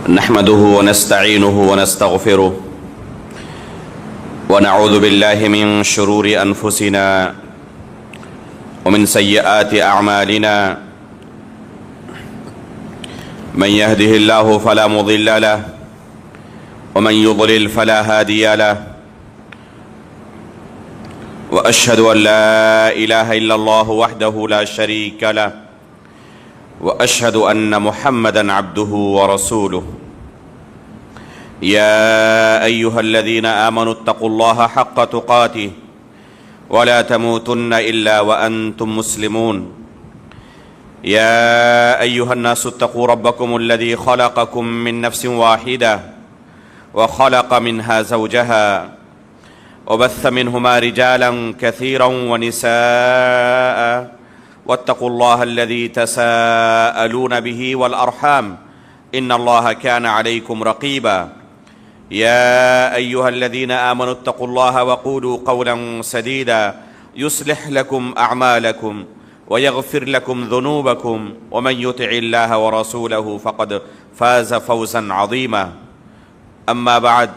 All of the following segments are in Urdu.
نحمده ونستعينه ونستغفره ونعوذ بالله من شرور أنفسنا ومن سيئات أعمالنا من يهده الله فلا مضل له ومن يضلل فلا هادي له وأشهد أن لا إله إلا الله وحده لا شريك له وأشهد أن محمدًا عبده ورسوله يا أيها الذين آمنوا اتقوا الله حق تقاته ولا تموتن إلا وأنتم مسلمون يا أيها الناس اتقوا ربكم الذي خلقكم من نفس واحدة وخلق منها زوجها وبث منهما رجالا كثيرا ونساء واتقوا الله الذي تساءلون به والأرحام إن الله كان عليكم رقيبا يا أيها الذين آمنوا اتقوا الله وقولوا قولا سديدا يصلح لكم أعمالكم ويغفر لكم ذنوبكم ومن يطع الله ورسوله فقد فاز فوزا عظيما أما بعد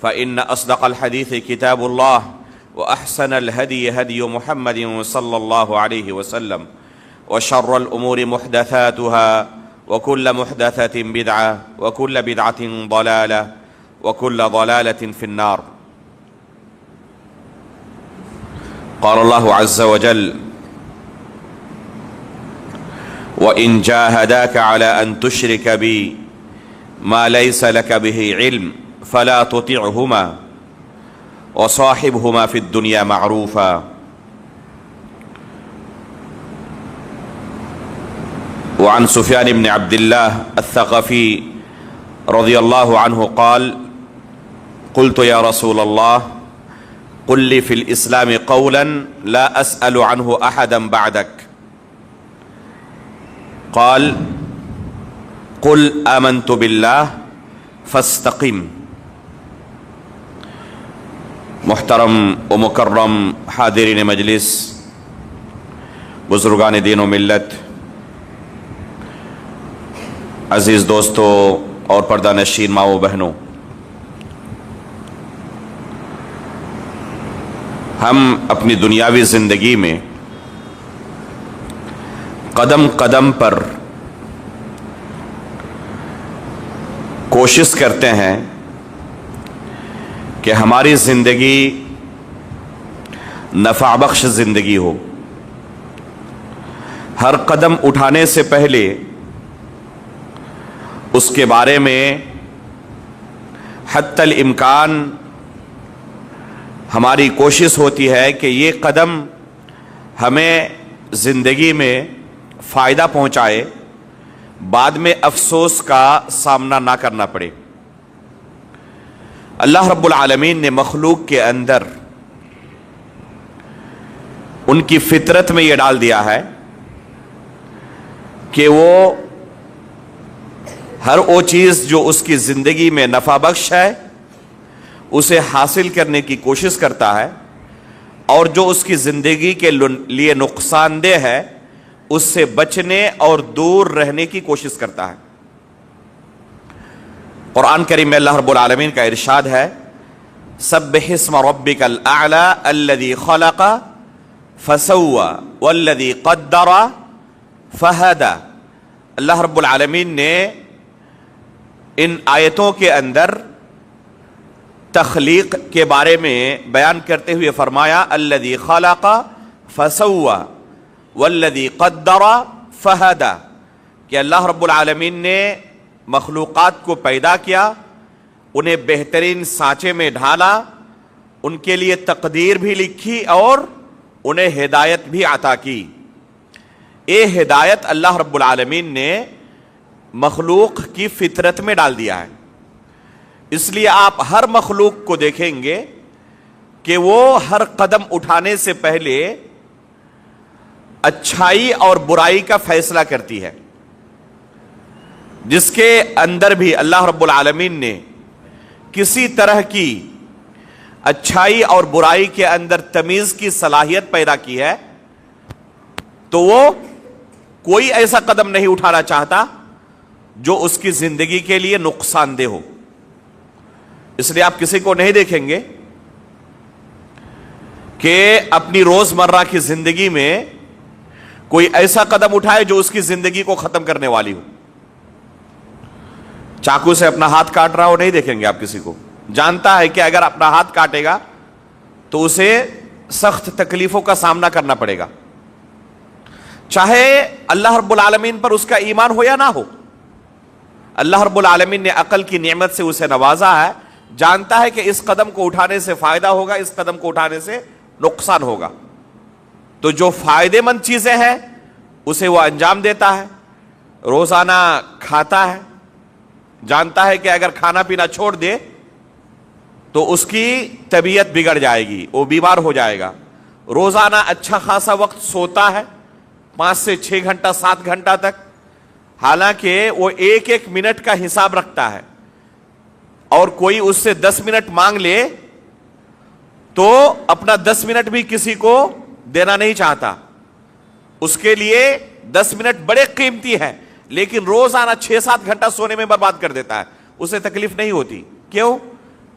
فإن أصدق الحديث كتاب الله وأحسن الهدي هدي محمد صلى الله عليه وسلم وشر الأمور محدثاتها وكل محدثة بدعة وكل بدعة ضلالة وكل ضلالة في النار قال الله عز وجل وإن جاهداك على أن تشرك بي ما ليس لك به علم فلا تطعهما وصاحبهما في الدنيا معروفا وعن سفيان بن عبد الله الثقفي رضي الله عنه قال قلت يا رسول الله قل لي في الإسلام قولا لا أسأل عنه أحدا بعدك قال قل آمنت بالله فاستقم محترم و مکرم حاضرین مجلس، بزرگان دین و ملت، عزیز دوستو اور پردہ نشین ماں و بہنوں، ہم اپنی دنیاوی زندگی میں قدم قدم پر کوشش کرتے ہیں کہ ہماری زندگی نفع بخش زندگی ہو۔ ہر قدم اٹھانے سے پہلے اس کے بارے میں حتی الامکان ہماری کوشش ہوتی ہے کہ یہ قدم ہمیں زندگی میں فائدہ پہنچائے، بعد میں افسوس کا سامنا نہ کرنا پڑے۔ اللہ رب العالمین نے مخلوق کے اندر ان کی فطرت میں یہ ڈال دیا ہے کہ وہ ہر وہ چیز جو اس کی زندگی میں نفع بخش ہے اسے حاصل کرنے کی کوشش کرتا ہے، اور جو اس کی زندگی کے لیے نقصان دہ ہے اس سے بچنے اور دور رہنے کی کوشش کرتا ہے۔ قرآن کریم میں اللہ رب العالمین کا ارشاد ہے سبح اسم ربک الاعلی الذی خلق فسوى والذی قدر فہدى۔ اللہ رب العالمین نے ان آیتوں کے اندر تخلیق کے بارے میں بیان کرتے ہوئے فرمایا الذی خلق فسوى والذی قدر فہدى، کہ اللہ رب العالمین نے مخلوقات کو پیدا کیا، انہیں بہترین سانچے میں ڈھالا، ان کے لیے تقدیر بھی لکھی اور انہیں ہدایت بھی عطا کی۔ یہ ہدایت اللہ رب العالمین نے مخلوق کی فطرت میں ڈال دیا ہے، اس لیے آپ ہر مخلوق کو دیکھیں گے کہ وہ ہر قدم اٹھانے سے پہلے اچھائی اور برائی کا فیصلہ کرتی ہے، جس کے اندر بھی اللہ رب العالمین نے کسی طرح کی اچھائی اور برائی کے اندر تمیز کی صلاحیت پیدا کی ہے، تو وہ کوئی ایسا قدم نہیں اٹھانا چاہتا جو اس کی زندگی کے لیے نقصان دہ ہو. اس لیے آپ کسی کو نہیں دیکھیں گے کہ اپنی روزمرہ کی زندگی میں کوئی ایسا قدم اٹھائے جو اس کی زندگی کو ختم کرنے والی ہو. چاقو سے اپنا ہاتھ کاٹ رہا ہو نہیں دیکھیں گے آپ کسی کو. جانتا ہے کہ اگر اپنا ہاتھ کاٹے گا تو اسے سخت تکلیفوں کا سامنا کرنا پڑے گا، چاہے اللہ رب العالمین پر اس کا ایمان ہو یا نہ ہو. اللہ رب العالمین نے عقل کی نعمت سے اسے نوازا ہے، جانتا ہے کہ اس قدم کو اٹھانے سے فائدہ ہوگا، اس قدم کو اٹھانے سے نقصان ہوگا. تو جو فائدے مند چیزیں ہیں اسے وہ انجام دیتا ہے، روزانہ کھاتا ہے، جانتا ہے کہ اگر کھانا پینا چھوڑ دے تو اس کی طبیعت بگڑ جائے گی، وہ بیمار ہو جائے گا. روزانہ اچھا خاصا وقت سوتا ہے، 5 سے 6 گھنٹہ 7 گھنٹہ تک، حالانکہ وہ ایک ایک منٹ کا حساب رکھتا ہے، اور کوئی اس سے 10 منٹ مانگ لے تو اپنا 10 منٹ بھی کسی کو دینا نہیں چاہتا. اس کے لیے 10 منٹ بڑے قیمتی ہیں، لیکن روزانہ 6-7 گھنٹہ سونے میں برباد کر دیتا ہے. اسے تکلیف نہیں ہوتی. کیوں؟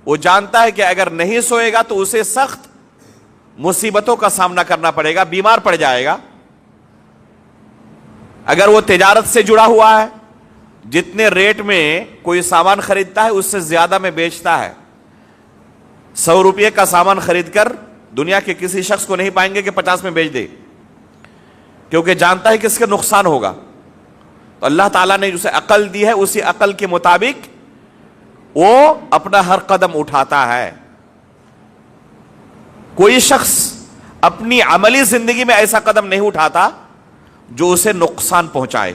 وہ جانتا ہے کہ اگر نہیں سوئے گا تو اسے سخت مصیبتوں کا سامنا کرنا پڑے گا، بیمار پڑ جائے گا. اگر وہ تجارت سے جڑا ہوا ہے، جتنے ریٹ میں کوئی سامان خریدتا ہے اس سے زیادہ میں بیچتا ہے. 100 روپے کا سامان خرید کر دنیا کے کسی شخص کو نہیں پائیں گے کہ 50 میں بیچ دے، کیونکہ جانتا ہے کہ اس کا نقصان ہوگا. تو اللہ تعالیٰ نے اسے عقل دی ہے، اسی عقل کے مطابق وہ اپنا ہر قدم اٹھاتا ہے. کوئی شخص اپنی عملی زندگی میں ایسا قدم نہیں اٹھاتا جو اسے نقصان پہنچائے.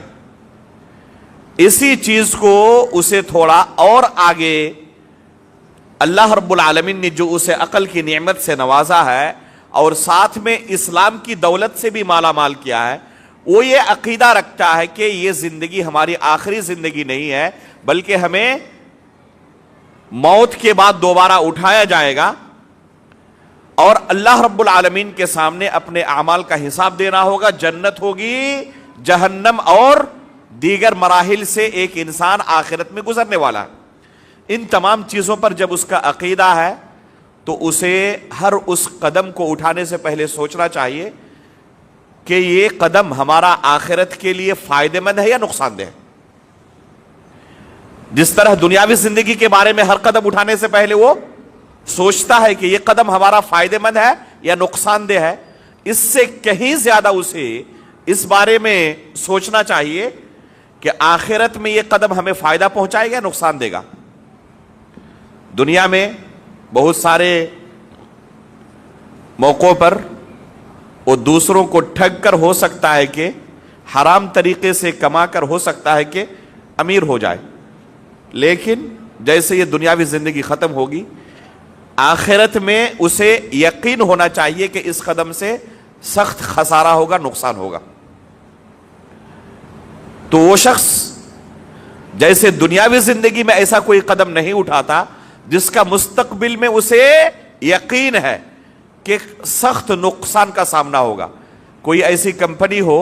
اسی چیز کو اسے تھوڑا اور آگے اللہ رب العالمین نے جو اسے عقل کی نعمت سے نوازا ہے اور ساتھ میں اسلام کی دولت سے بھی مالا مال کیا ہے، وہ یہ عقیدہ رکھتا ہے کہ یہ زندگی ہماری آخری زندگی نہیں ہے، بلکہ ہمیں موت کے بعد دوبارہ اٹھایا جائے گا اور اللہ رب العالمین کے سامنے اپنے اعمال کا حساب دینا ہوگا. جنت ہوگی، جہنم اور دیگر مراحل سے ایک انسان آخرت میں گزرنے والا ہے. ان تمام چیزوں پر جب اس کا عقیدہ ہے تو اسے ہر اس قدم کو اٹھانے سے پہلے سوچنا چاہیے کہ یہ قدم ہمارا آخرت کے لیے فائدہ مند ہے یا نقصان دہ ہے. جس طرح دنیاوی زندگی کے بارے میں ہر قدم اٹھانے سے پہلے وہ سوچتا ہے کہ یہ قدم ہمارا فائدہ مند ہے یا نقصان دہ ہے، اس سے کہیں زیادہ اسے اس بارے میں سوچنا چاہیے کہ آخرت میں یہ قدم ہمیں فائدہ پہنچائے گا یا نقصان دے گا. دنیا میں بہت سارے موقعوں پر وہ دوسروں کو ٹھگ کر ہو سکتا ہے کہ حرام طریقے سے کما کر ہو سکتا ہے کہ امیر ہو جائے، لیکن جیسے یہ دنیاوی زندگی ختم ہوگی، آخرت میں اسے یقین ہونا چاہیے کہ اس قدم سے سخت خسارہ ہوگا، نقصان ہوگا. تو وہ شخص جیسے دنیاوی زندگی میں ایسا کوئی قدم نہیں اٹھاتا جس کا مستقبل میں اسے یقین ہے کہ سخت نقصان کا سامنا ہوگا. کوئی ایسی کمپنی ہو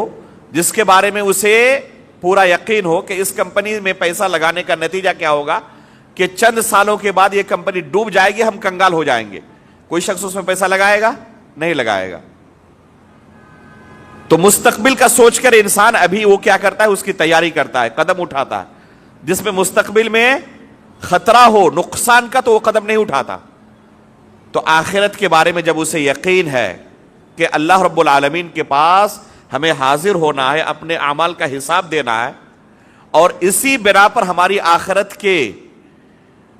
جس کے بارے میں اسے پورا یقین ہو کہ اس کمپنی میں پیسہ لگانے کا نتیجہ کیا ہوگا کہ چند سالوں کے بعد یہ کمپنی ڈوب جائے گی، ہم کنگال ہو جائیں گے. کوئی شخص اس میں پیسہ لگائے گا؟ نہیں لگائے گا. تو مستقبل کا سوچ کر انسان ابھی وہ کیا کرتا ہے، اس کی تیاری کرتا ہے، قدم اٹھاتا ہے. جس میں مستقبل میں خطرہ ہو نقصان کا تو وہ قدم نہیں اٹھاتا. تو آخرت کے بارے میں جب اسے یقین ہے کہ اللہ رب العالمین کے پاس ہمیں حاضر ہونا ہے، اپنے اعمال کا حساب دینا ہے، اور اسی بنا پر ہماری آخرت کے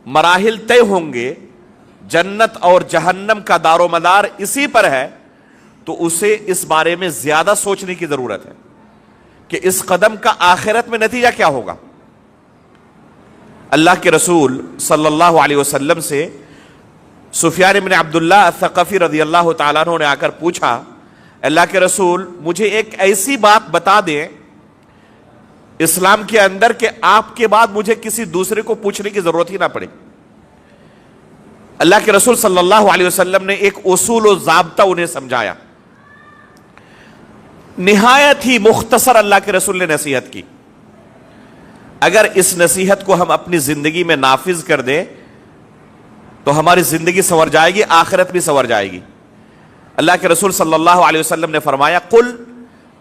مراحل طے ہوں گے، جنت اور جہنم کا دار و مدار اسی پر ہے، تو اسے اس بارے میں زیادہ سوچنے کی ضرورت ہے کہ اس قدم کا آخرت میں نتیجہ کیا ہوگا. اللہ کے رسول صلی اللہ علیہ وسلم سے سفیان بن عبداللہ الثقفی رضی اللہ تعالیٰ عنہ نے آ کر پوچھا، اللہ کے رسول مجھے ایک ایسی بات بتا دیں اسلام کے اندر کہ آپ کے بعد مجھے کسی دوسرے کو پوچھنے کی ضرورت ہی نہ پڑے. اللہ کے رسول صلی اللہ علیہ وسلم نے ایک اصول و ضابطہ انہیں سمجھایا. نہایت ہی مختصر اللہ کے رسول نے نصیحت کی. اگر اس نصیحت کو ہم اپنی زندگی میں نافذ کر دیں تو ہماری زندگی سنور جائے گی، آخرت بھی سنور جائے گی۔ اللہ کے رسول صلی اللہ علیہ وسلم نے فرمایا قل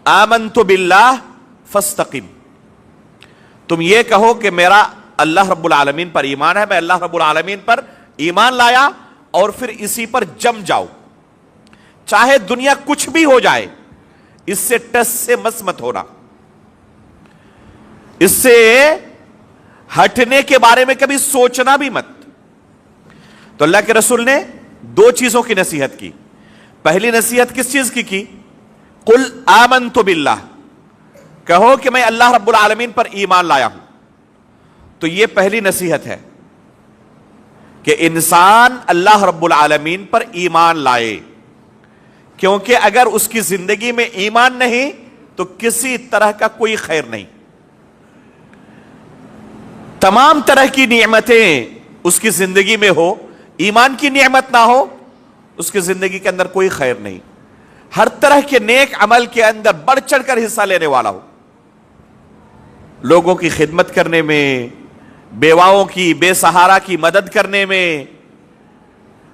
آمنت باللہ فاستقم، تم یہ کہو کہ میرا اللہ رب العالمین پر ایمان ہے، میں اللہ رب العالمین پر ایمان لایا، اور پھر اسی پر جم جاؤ، چاہے دنیا کچھ بھی ہو جائے اس سے ٹس سے مس مت ہونا، اس سے ہٹنے کے بارے میں کبھی سوچنا بھی مت۔ تو اللہ کے رسول نے دو چیزوں کی نصیحت کی۔ پہلی نصیحت کس چیز کی؟ قل آمنت باللہ، کہو کہ میں اللہ رب العالمین پر ایمان لایا ہوں۔ تو یہ پہلی نصیحت ہے کہ انسان اللہ رب العالمین پر ایمان لائے، کیونکہ اگر اس کی زندگی میں ایمان نہیں تو کسی طرح کا کوئی خیر نہیں، تمام طرح کی نعمتیں اس کی زندگی میں ہو، ایمان کی نعمت نہ ہو، اس کی زندگی کے اندر کوئی خیر نہیں۔ ہر طرح کے نیک عمل کے اندر بڑھ چڑھ کر حصہ لینے والا ہو، لوگوں کی خدمت کرنے میں، بیواؤں کی، بے سہارا کی مدد کرنے میں،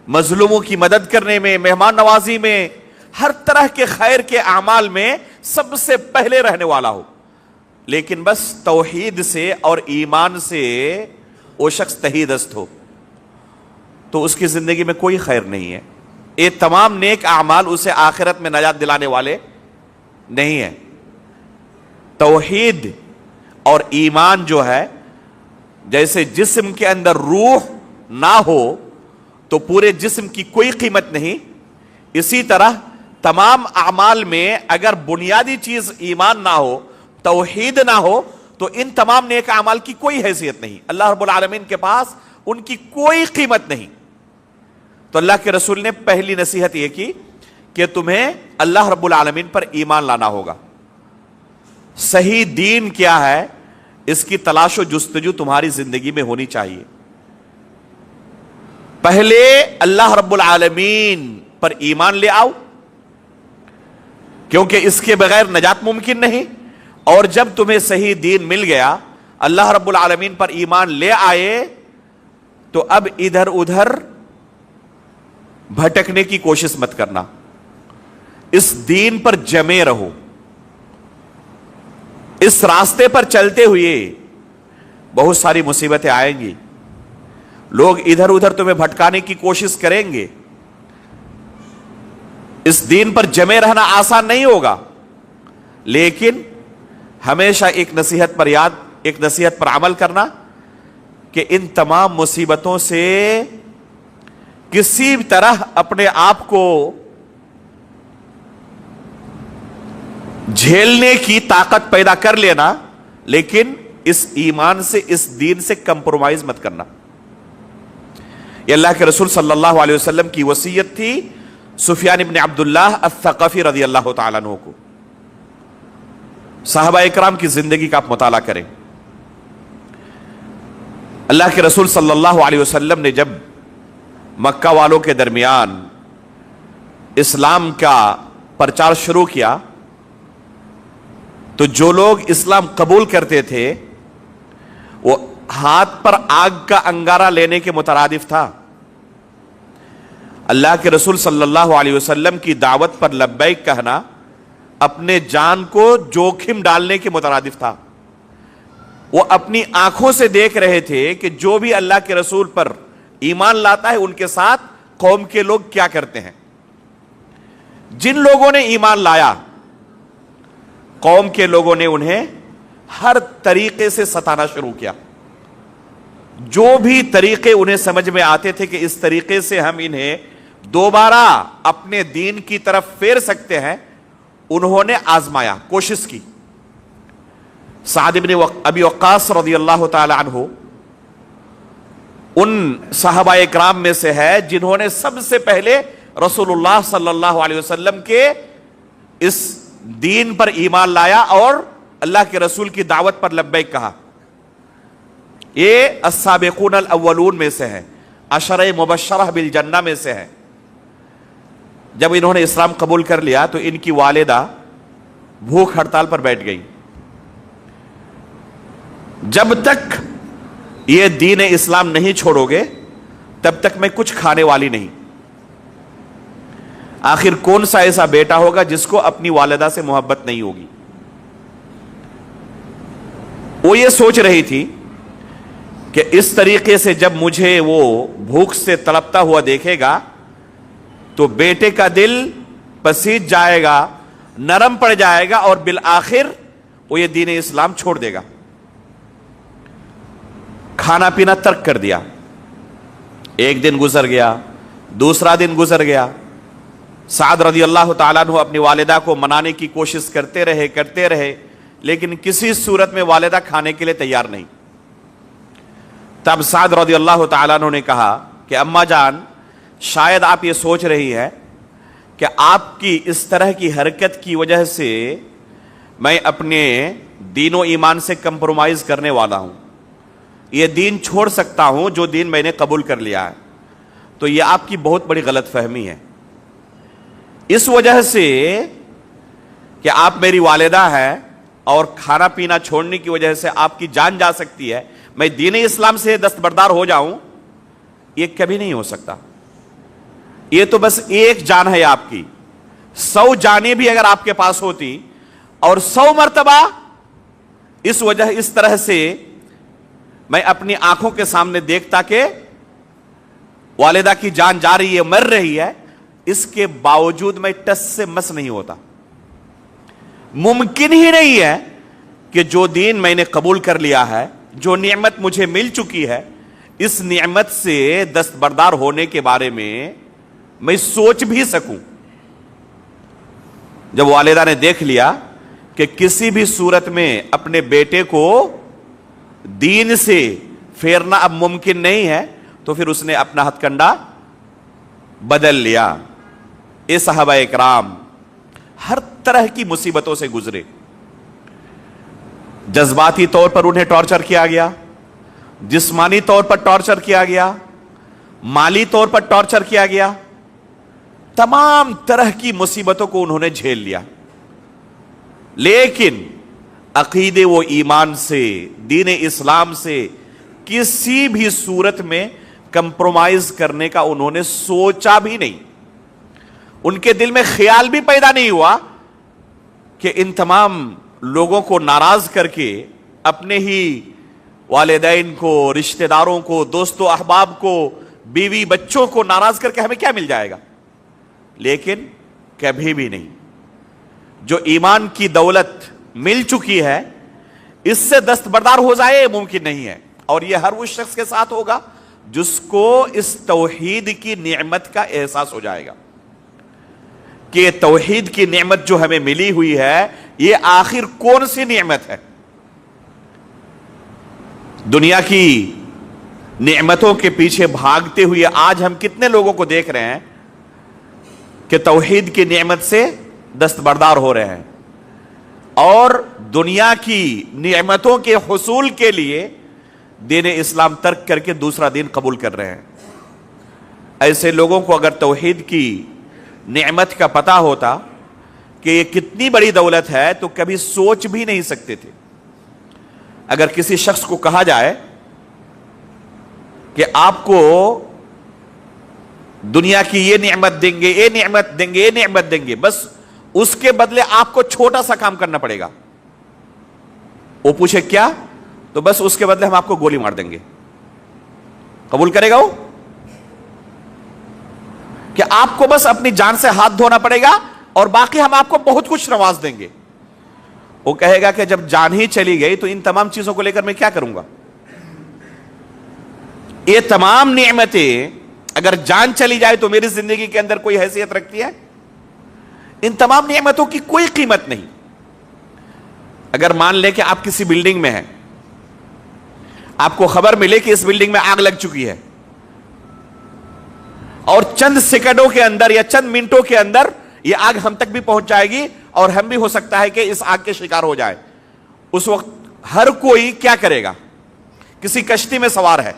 مظلوموں کی مدد کرنے میں، مہمان نوازی میں، ہر طرح کے خیر کے اعمال میں سب سے پہلے رہنے والا ہو، لیکن بس توحید سے اور ایمان سے وہ شخص تہی دست ہو، تو اس کی زندگی میں کوئی خیر نہیں ہے۔ یہ تمام نیک اعمال اسے آخرت میں نجات دلانے والے نہیں ہیں۔ توحید اور ایمان جو ہے، جیسے جسم کے اندر روح نہ ہو تو پورے جسم کی کوئی قیمت نہیں، اسی طرح تمام اعمال میں اگر بنیادی چیز ایمان نہ ہو، توحید نہ ہو، تو ان تمام نیک اعمال کی کوئی حیثیت نہیں، اللہ رب العالمین کے پاس ان کی کوئی قیمت نہیں۔ تو اللہ کے رسول نے پہلی نصیحت یہ کی کہ تمہیں اللہ رب العالمین پر ایمان لانا ہوگا۔ صحیح دین کیا ہے اس کی تلاش و جستجو تمہاری زندگی میں ہونی چاہیے۔ پہلے اللہ رب العالمین پر ایمان لے آؤ، کیونکہ اس کے بغیر نجات ممکن نہیں، اور جب تمہیں صحیح دین مل گیا، اللہ رب العالمین پر ایمان لے آئے، تو اب ادھر ادھر بھٹکنے کی کوشش مت کرنا، اس دین پر جمے رہو۔ اس راستے پر چلتے ہوئے بہت ساری مصیبتیں آئیں گی، لوگ ادھر ادھر تمہیں بھٹکانے کی کوشش کریں گے، اس دین پر جمے رہنا آسان نہیں ہوگا، لیکن ہمیشہ ایک نصیحت پر عمل کرنا کہ ان تمام مصیبتوں سے کسی طرح اپنے آپ کو جھیلنے کی طاقت پیدا کر لینا، لیکن اس ایمان سے، اس دین سے کمپرومائز مت کرنا۔ یہ اللہ کے رسول صلی اللہ علیہ وسلم کی وصیت تھی سفیان ابن عبداللہ الثقفی رضی اللہ تعالیٰ عنہ کو۔ صحابہ اکرام کی زندگی کا آپ مطالعہ کریں۔ اللہ کے رسول صلی اللہ علیہ وسلم نے جب مکہ والوں کے درمیان اسلام کا پرچار شروع کیا تو جو لوگ اسلام قبول کرتے تھے وہ ہاتھ پر آگ کا انگارہ لینے کے مترادف تھا، اللہ کے رسول صلی اللہ علیہ وسلم کی دعوت پر لبیک کہنا اپنے جان کو جوخم ڈالنے کے مترادف تھا۔ وہ اپنی آنکھوں سے دیکھ رہے تھے کہ جو بھی اللہ کے رسول پر ایمان لاتا ہے ان کے ساتھ قوم کے لوگ کیا کرتے ہیں۔ جن لوگوں نے ایمان لایا، قوم کے لوگوں نے انہیں ہر طریقے سے ستانا شروع کیا، جو بھی طریقے انہیں سمجھ میں آتے تھے کہ اس طریقے سے ہم انہیں دوبارہ اپنے دین کی طرف پھیر سکتے ہیں، انہوں نے آزمایا، کوشش کی۔ سعد بن ابی وقاص رضی اللہ تعالی عنہ ان صحابہ اکرام میں سے ہے جنہوں نے سب سے پہلے رسول اللہ صلی اللہ علیہ وسلم کے اس دین پر ایمان لایا اور اللہ کے رسول کی دعوت پر لبیک کہا۔ یہ السابقون الاولون میں سے ہے، عشرہ مبشرہ بالجنہ میں سے ہے۔ جب انہوں نے اسلام قبول کر لیا تو ان کی والدہ بھوک ہڑتال پر بیٹھ گئی، جب تک یہ دین اسلام نہیں چھوڑو گے تب تک میں کچھ کھانے والی نہیں۔ آخر کون سا ایسا بیٹا ہوگا جس کو اپنی والدہ سے محبت نہیں ہوگی؟ وہ یہ سوچ رہی تھی کہ اس طریقے سے جب مجھے وہ بھوک سے تڑپتا ہوا دیکھے گا تو بیٹے کا دل پسیج جائے گا، نرم پڑ جائے گا، اور بالآخر وہ یہ دین اسلام چھوڑ دے گا۔ کھانا پینا ترک کر دیا۔ ایک دن گزر گیا، دوسرا دن گزر گیا، سعد رضی اللہ تعالیٰ عنہ اپنی والدہ کو منانے کی کوشش کرتے رہے لیکن کسی صورت میں والدہ کھانے کے لیے تیار نہیں۔ تب سعد رضی اللہ تعالیٰ عنہ نے کہا کہ اماں جان، شاید آپ یہ سوچ رہی ہے کہ آپ کی اس طرح کی حرکت کی وجہ سے میں اپنے دین و ایمان سے کمپرومائز کرنے والا ہوں، یہ دین چھوڑ سکتا ہوں جو دین میں نے قبول کر لیا ہے، تو یہ آپ کی بہت بڑی غلط فہمی ہے۔ اس وجہ سے کہ آپ میری والدہ ہے اور کھانا پینا چھوڑنے کی وجہ سے آپ کی جان جا سکتی ہے، میں دین اسلام سے دستبردار ہو جاؤں، یہ کبھی نہیں ہو سکتا۔ یہ تو بس ایک جان ہے آپ کی، 100 جانیں بھی اگر آپ کے پاس ہوتی اور 100 مرتبہ اس طرح سے میں اپنی آنکھوں کے سامنے دیکھتا کہ والدہ کی جان جا رہی ہے، مر رہی ہے، اس کے باوجود میں ٹس سے مس نہیں ہوتا۔ ممکن ہی نہیں ہے کہ جو دین میں نے قبول کر لیا ہے، جو نعمت مجھے مل چکی ہے، اس نعمت سے دستبردار ہونے کے بارے میں سوچ بھی سکوں۔ جب والدہ نے دیکھ لیا کہ کسی بھی صورت میں اپنے بیٹے کو دین سے پھیرنا اب ممکن نہیں ہے، تو پھر اس نے اپنا ہتھ کنڈا بدل لیا۔ اے صحابہ اکرام، ہر طرح کی مصیبتوں سے گزرے، جذباتی طور پر انہیں ٹارچر کیا گیا، جسمانی طور پر ٹارچر کیا گیا، مالی طور پر ٹارچر کیا گیا، تمام طرح کی مصیبتوں کو انہوں نے جھیل لیا، لیکن عقیدے و ایمان سے، دین اسلام سے کسی بھی صورت میں کمپرومائز کرنے کا انہوں نے سوچا بھی نہیں۔ ان کے دل میں خیال بھی پیدا نہیں ہوا کہ ان تمام لوگوں کو ناراض کر کے، اپنے ہی والدین کو، رشتہ داروں کو، دوست و احباب کو، بیوی بچوں کو ناراض کر کے ہمیں کیا مل جائے گا؟ لیکن کبھی بھی نہیں۔ جو ایمان کی دولت مل چکی ہے، اس سے دستبردار ہو جائے ممکن نہیں ہے، اور یہ ہر اس شخص کے ساتھ ہوگا جس کو اس توحید کی نعمت کا احساس ہو جائے گا کہ توحید کی نعمت جو ہمیں ملی ہوئی ہے، یہ آخر کون سی نعمت ہے؟ دنیا کی نعمتوں کے پیچھے بھاگتے ہوئے آج ہم کتنے لوگوں کو دیکھ رہے ہیں کہ توحید کی نعمت سے دستبردار ہو رہے ہیں اور دنیا کی نعمتوں کے حصول کے لیے دین اسلام ترک کر کے دوسرا دین قبول کر رہے ہیں۔ ایسے لوگوں کو اگر توحید کی نعمت کا پتہ ہوتا کہ یہ کتنی بڑی دولت ہے تو کبھی سوچ بھی نہیں سکتے تھے۔ اگر کسی شخص کو کہا جائے کہ آپ کو دنیا کی یہ نعمت دیں گے، یہ نعمت دیں گے، یہ نعمت دیں گے، بس اس کے بدلے آپ کو چھوٹا سا کام کرنا پڑے گا، وہ پوچھے کیا؟ تو بس اس کے بدلے ہم آپ کو گولی مار دیں گے، قبول کرے گا وہ؟ کہ آپ کو بس اپنی جان سے ہاتھ دھونا پڑے گا اور باقی ہم آپ کو بہت کچھ نواز دیں گے؟ وہ کہے گا کہ جب جان ہی چلی گئی تو ان تمام چیزوں کو لے کر میں کیا کروں گا؟ یہ تمام نعمتیں اگر جان چلی جائے تو میری زندگی کے اندر کوئی حیثیت رکھتی ہے؟ ان تمام نعمتوں کی کوئی قیمت نہیں۔ اگر مان لیں کہ آپ کسی بلڈنگ میں ہیں، آپ کو خبر ملے کہ اس بلڈنگ میں آگ لگ چکی ہے اور چند سیکنڈوں کے اندر یا چند منٹوں کے اندر یہ آگ ہم تک بھی پہنچ جائے گی اور ہم بھی ہو سکتا ہے کہ اس آگ کے شکار ہو جائے، اس وقت ہر کوئی کیا کرے گا؟ کسی کشتی میں سوار ہے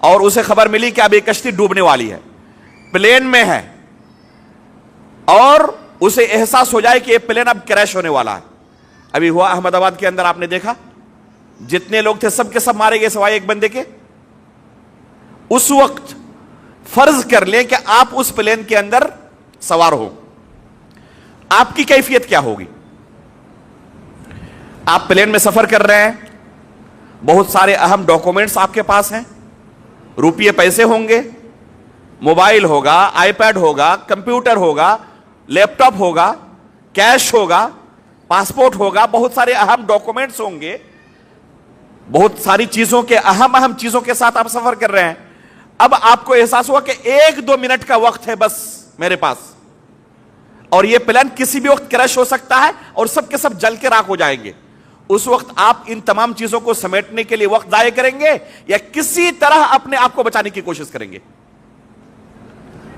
اور اسے خبر ملی کہ اب یہ کشتی ڈوبنے والی ہے، پلین میں ہے اور اسے احساس ہو جائے کہ یہ پلین اب کریش ہونے والا ہے۔ ابھی ہوا احمد آباد کے اندر، آپ نے دیکھا جتنے لوگ تھے سب کے سب مارے گئے سوائے ایک بندے کے. اس وقت فرض کر لیں کہ آپ اس پلین کے اندر سوار ہو, آپ کی کیفیت کیا ہوگی؟ آپ پلین میں سفر کر رہے ہیں, بہت سارے اہم ڈاکومنٹس آپ کے پاس ہیں, روپیے پیسے ہوں گے, موبائل ہوگا, آئی پیڈ ہوگا, کمپیوٹر ہوگا, لیپ ٹاپ ہوگا, کیش ہوگا, پاسپورٹ ہوگا, بہت سارے اہم ڈاکومنٹس ہوں گے, بہت ساری چیزوں کے اہم چیزوں کے ساتھ آپ سفر کر رہے ہیں. اب آپ کو احساس ہوا کہ 1-2 منٹ کا وقت ہے بس میرے پاس, اور یہ پلان کسی بھی وقت کرش ہو سکتا ہے اور سب کے سب جل کے راکھ ہو جائیں گے. اس وقت آپ ان تمام چیزوں کو سمیٹنے کے لیے وقت ضائع کریں گے یا کسی طرح اپنے آپ کو بچانے کی کوشش کریں گے؟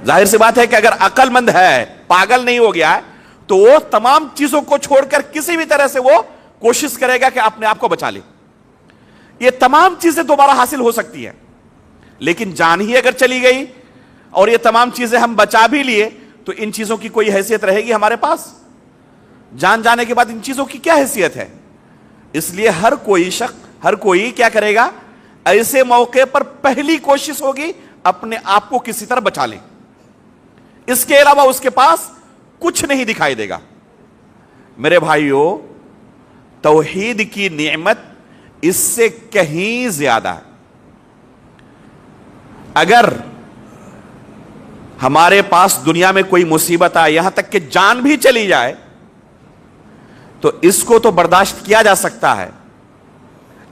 ظاہر سی بات ہے کہ اگر عقل مند ہے, پاگل نہیں ہو گیا ہے, تو وہ تمام چیزوں کو چھوڑ کر کسی بھی طرح سے وہ کوشش کرے گا کہ اپنے آپ کو بچا لے. یہ تمام چیزیں دوبارہ حاصل ہو سکتی ہیں, لیکن جان ہی اگر چلی گئی اور یہ تمام چیزیں ہم بچا بھی لیے تو ان چیزوں کی کوئی حیثیت رہے گی ہمارے پاس؟ جان جانے کے بعد ان چیزوں کی کیا حیثیت ہے؟ اس لیے ہر کوئی کیا کرے گا؟ ایسے موقع پر پہلی کوشش ہوگی اپنے آپ کو کسی طرح بچا لے, اس کے علاوہ اس کے پاس کچھ نہیں دکھائی دے گا. میرے بھائیوں, توحید کی نعمت اس سے کہیں زیادہ ہے. اگر ہمارے پاس دنیا میں کوئی مصیبت آئے, یہاں تک کہ جان بھی چلی جائے, تو اس کو تو برداشت کیا جا سکتا ہے,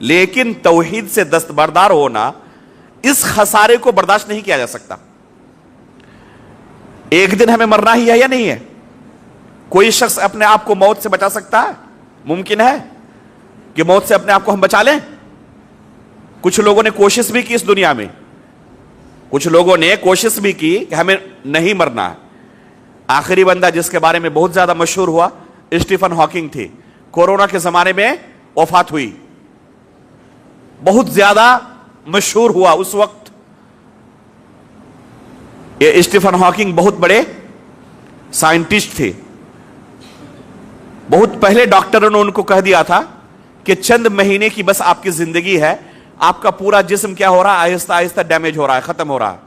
لیکن توحید سے دستبردار ہونا, اس خسارے کو برداشت نہیں کیا جا سکتا. ایک دن ہمیں مرنا ہی ہے یا نہیں ہے؟ کوئی شخص اپنے آپ کو موت سے بچا سکتا ہے؟ ممکن ہے کہ موت سے اپنے آپ کو ہم بچا لیں؟ کچھ لوگوں نے کوشش بھی کی اس دنیا میں, کچھ لوگوں نے کوشش بھی کی کہ ہمیں نہیں مرنا ہے. آخری بندہ جس کے بارے میں بہت زیادہ مشہور ہوا اسٹیفن ہاکنگ تھے. کورونا کے زمانے میں وفات ہوئی, بہت زیادہ مشہور ہوا اس وقت. یہ اسٹیفن ہاکنگ بہت بڑے سائنٹسٹ تھے. بہت پہلے ڈاکٹروں نے ان کو کہہ دیا تھا کہ چند مہینے کی بس آپ کی زندگی ہے, آپ کا پورا جسم کیا ہو رہا ہے؟ آہستہ آہستہ ڈیمیج ہو رہا ہے, ختم ہو رہا ہے,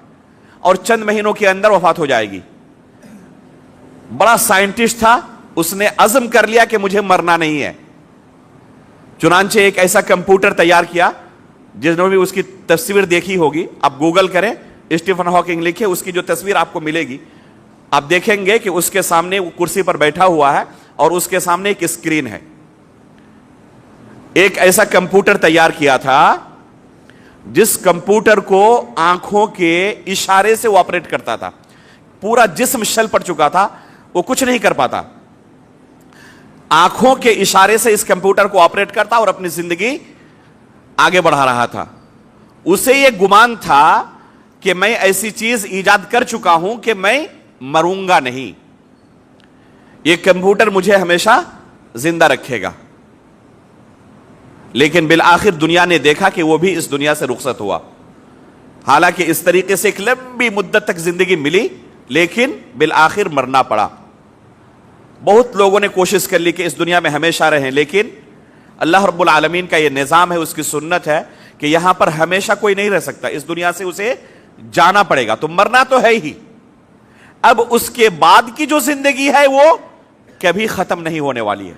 اور چند مہینوں کے اندر وفات ہو جائے گی. بڑا سائنٹسٹ تھا, اس نے عزم کر لیا کہ مجھے مرنا نہیں ہے. چنانچہ ایک ایسا کمپیوٹر تیار کیا, جس نے بھی اس کی تصویر دیکھی ہوگی, آپ گوگل کریں, اسٹیفن ہاکنگ لکھے, اس کی جو تصویر آپ کو ملے گی, آپ دیکھیں گے کہ اس کے سامنے وہ کرسی پر بیٹھا ہوا ہے اور اس کے سامنے ایک اسکرین ہے. ایک ایسا کمپیوٹر تیار کیا تھا جس کمپیوٹر کو آنکھوں کے اشارے سے وہ آپریٹ کرتا تھا. پورا جسم شل پڑ چکا تھا, وہ کچھ نہیں کر پاتا, آنکھوں کے اشارے سے اس کمپیوٹر کو آپریٹ کرتا اور اپنی زندگی آگے بڑھا رہا تھا. اسے یہ گمان تھا کہ میں ایسی چیز ایجاد کر چکا ہوں کہ میں مروں گا نہیں, یہ کمپیوٹر مجھے ہمیشہ زندہ رکھے گا. لیکن بالآخر دنیا نے دیکھا کہ وہ بھی اس دنیا سے رخصت ہوا. حالانکہ اس طریقے سے ایک لمبی مدت تک زندگی ملی, لیکن بالآخر مرنا پڑا. بہت لوگوں نے کوشش کر لی کہ اس دنیا میں ہمیشہ رہیں, لیکن اللہ رب العالمین کا یہ نظام ہے, اس کی سنت ہے کہ یہاں پر ہمیشہ کوئی نہیں رہ سکتا, اس دنیا سے اسے جانا پڑے گا. تو مرنا تو ہے ہی, اب اس کے بعد کی جو زندگی ہے وہ کبھی ختم نہیں ہونے والی ہے.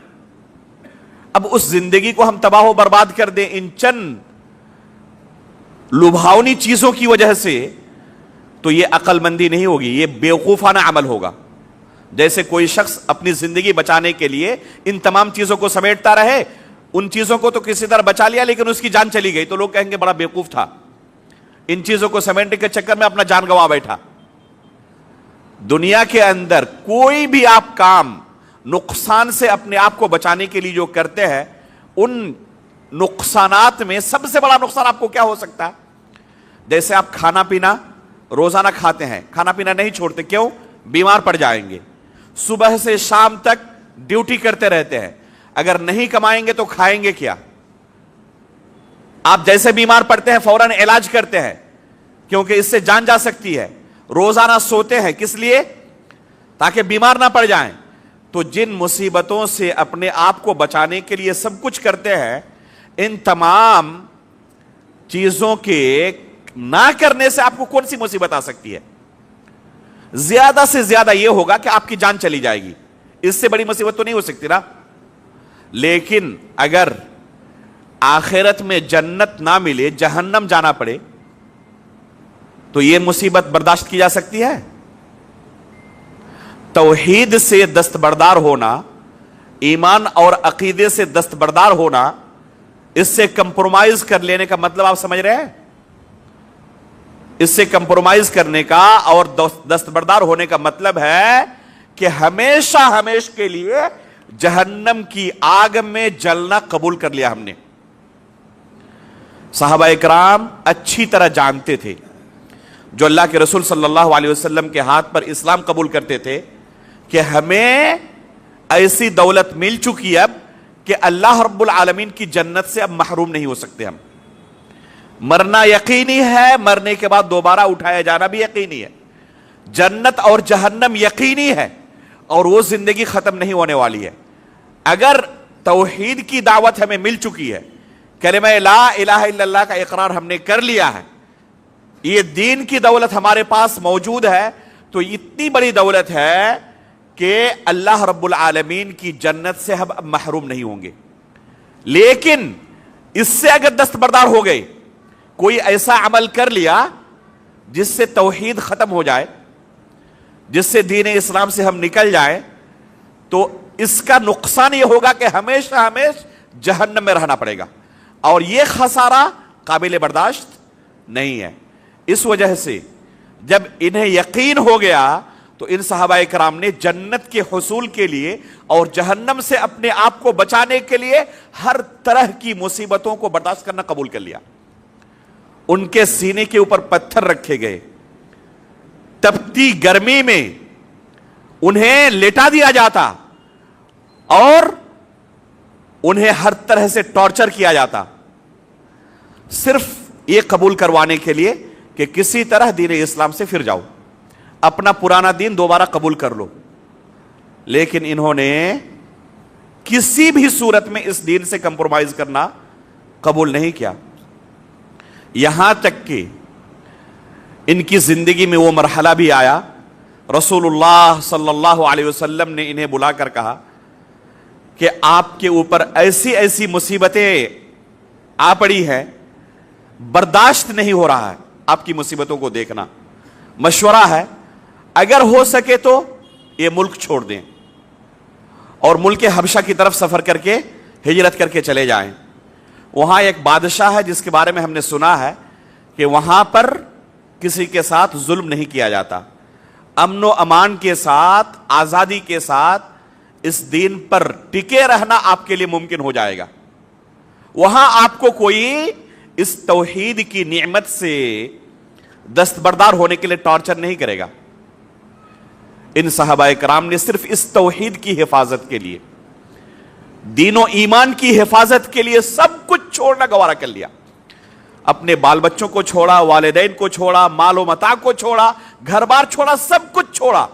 اب اس زندگی کو ہم تباہ و برباد کر دیں ان چند لبھاونی چیزوں کی وجہ سے, تو یہ عقل مندی نہیں ہوگی, یہ بیوقوفانہ عمل ہوگا. جیسے کوئی شخص اپنی زندگی بچانے کے لیے ان تمام چیزوں کو سمیٹتا رہے, ان چیزوں کو تو کسی طرح بچا لیا لیکن اس کی جان چلی گئی, تو لوگ کہیں گے بڑا بیوقوف تھا, ان چیزوں کو سمیٹنے کے چکر میں اپنا جان گنوا بیٹھا. دنیا کے اندر کوئی بھی آپ کام نقصان سے اپنے آپ کو بچانے کے لیے جو کرتے ہیں, ان نقصانات میں سب سے بڑا نقصان آپ کو کیا ہو سکتا ہے؟ جیسے آپ کھانا پینا روزانہ کھاتے ہیں, کھانا پینا نہیں چھوڑتے, کیوں؟ بیمار پڑ جائیں گے. صبح سے شام تک ڈیوٹی کرتے رہتے ہیں, اگر نہیں کمائیں گے تو کھائیں گے کیا؟ آپ جیسے بیمار پڑتے ہیں فوراً علاج کرتے ہیں, کیونکہ اس سے جان جا سکتی ہے. روزانہ سوتے ہیں, کس لیے؟ تاکہ بیمار نہ پڑ جائیں. تو جن مصیبتوں سے اپنے آپ کو بچانے کے لیے سب کچھ کرتے ہیں, ان تمام چیزوں کے نہ کرنے سے آپ کو کون سی مصیبت آ سکتی ہے؟ زیادہ سے زیادہ یہ ہوگا کہ آپ کی جان چلی جائے گی، اس سے بڑی مصیبت تو نہیں ہو سکتی نا۔ لیکن اگر آخرت میں جنت نہ ملے، جہنم جانا پڑے، تو یہ مصیبت برداشت کی جا سکتی ہے؟ توحید سے دستبردار ہونا، ایمان اور عقیدے سے دستبردار ہونا، اس سے کمپرومائز کر لینے کا مطلب آپ سمجھ رہے ہیں؟ اس سے کمپرومائز کرنے کا اور دستبردار ہونے کا مطلب ہے کہ ہمیشہ ہمیشہ کے لیے جہنم کی آگ میں جلنا قبول کر لیا ہم نے۔ صحابہ اکرام اچھی طرح جانتے تھے، جو اللہ کے رسول صلی اللہ علیہ وسلم کے ہاتھ پر اسلام قبول کرتے تھے، کہ ہمیں ایسی دولت مل چکی اب کہ اللہ رب العالمین کی جنت سے اب محروم نہیں ہو سکتے ہم۔ مرنا یقینی ہے، مرنے کے بعد دوبارہ اٹھایا جانا بھی یقینی ہے، جنت اور جہنم یقینی ہے، اور وہ زندگی ختم نہیں ہونے والی ہے۔ اگر توحید کی دعوت ہمیں مل چکی ہے، کلمہ لا الہ الا اللہ کا اقرار ہم نے کر لیا ہے، یہ دین کی دولت ہمارے پاس موجود ہے، تو اتنی بڑی دولت ہے کہ اللہ رب العالمین کی جنت سے ہم اب محروم نہیں ہوں گے۔ لیکن اس سے اگر دستبردار ہو گئے، کوئی ایسا عمل کر لیا جس سے توحید ختم ہو جائے، جس سے دین اسلام سے ہم نکل جائیں، تو اس کا نقصان یہ ہوگا کہ ہمیشہ ہمیشہ جہنم میں رہنا پڑے گا، اور یہ خسارہ قابل برداشت نہیں ہے۔ اس وجہ سے جب انہیں یقین ہو گیا تو ان صحابہ کرام نے جنت کے حصول کے لیے اور جہنم سے اپنے آپ کو بچانے کے لیے ہر طرح کی مصیبتوں کو برداشت کرنا قبول کر لیا۔ ان کے سینے کے اوپر پتھر رکھے گئے، تپتی گرمی میں انہیں لٹا دیا جاتا اور انہیں ہر طرح سے ٹارچر کیا جاتا، صرف یہ قبول کروانے کے لیے کہ کسی طرح دین اسلام سے پھر جاؤ، اپنا پرانا دین دوبارہ قبول کر لو۔ لیکن انہوں نے کسی بھی صورت میں اس دین سے کمپرومائز کرنا قبول نہیں کیا، یہاں تک کہ ان کی زندگی میں وہ مرحلہ بھی آیا، رسول اللہ صلی اللہ علیہ وسلم نے انہیں بلا کر کہا کہ آپ کے اوپر ایسی ایسی مصیبتیں آ پڑی ہیں، برداشت نہیں ہو رہا ہے آپ کی مصیبتوں کو دیکھنا، مشورہ ہے اگر ہو سکے تو یہ ملک چھوڑ دیں اور ملک حبشہ کی طرف سفر کر کے ہجرت کر کے چلے جائیں۔ وہاں ایک بادشاہ ہے جس کے بارے میں ہم نے سنا ہے کہ وہاں پر کسی کے ساتھ ظلم نہیں کیا جاتا، امن و امان کے ساتھ، آزادی کے ساتھ اس دین پر ٹکے رہنا آپ کے لیے ممکن ہو جائے گا۔ وہاں آپ کو کوئی اس توحید کی نعمت سے دستبردار ہونے کے لیے ٹارچر نہیں کرے گا۔ ان صحابہ کرام نے صرف اس توحید کی حفاظت کے لیے، دین و ایمان کی حفاظت کے لیے سب کچھ چھوڑنا گوارا کر لیا، اپنے بال بچوں کو چھوڑا، والدین کو چھوڑا، مال و متاع کو چھوڑا، گھر بار چھوڑا، سب کچھ چھوڑا،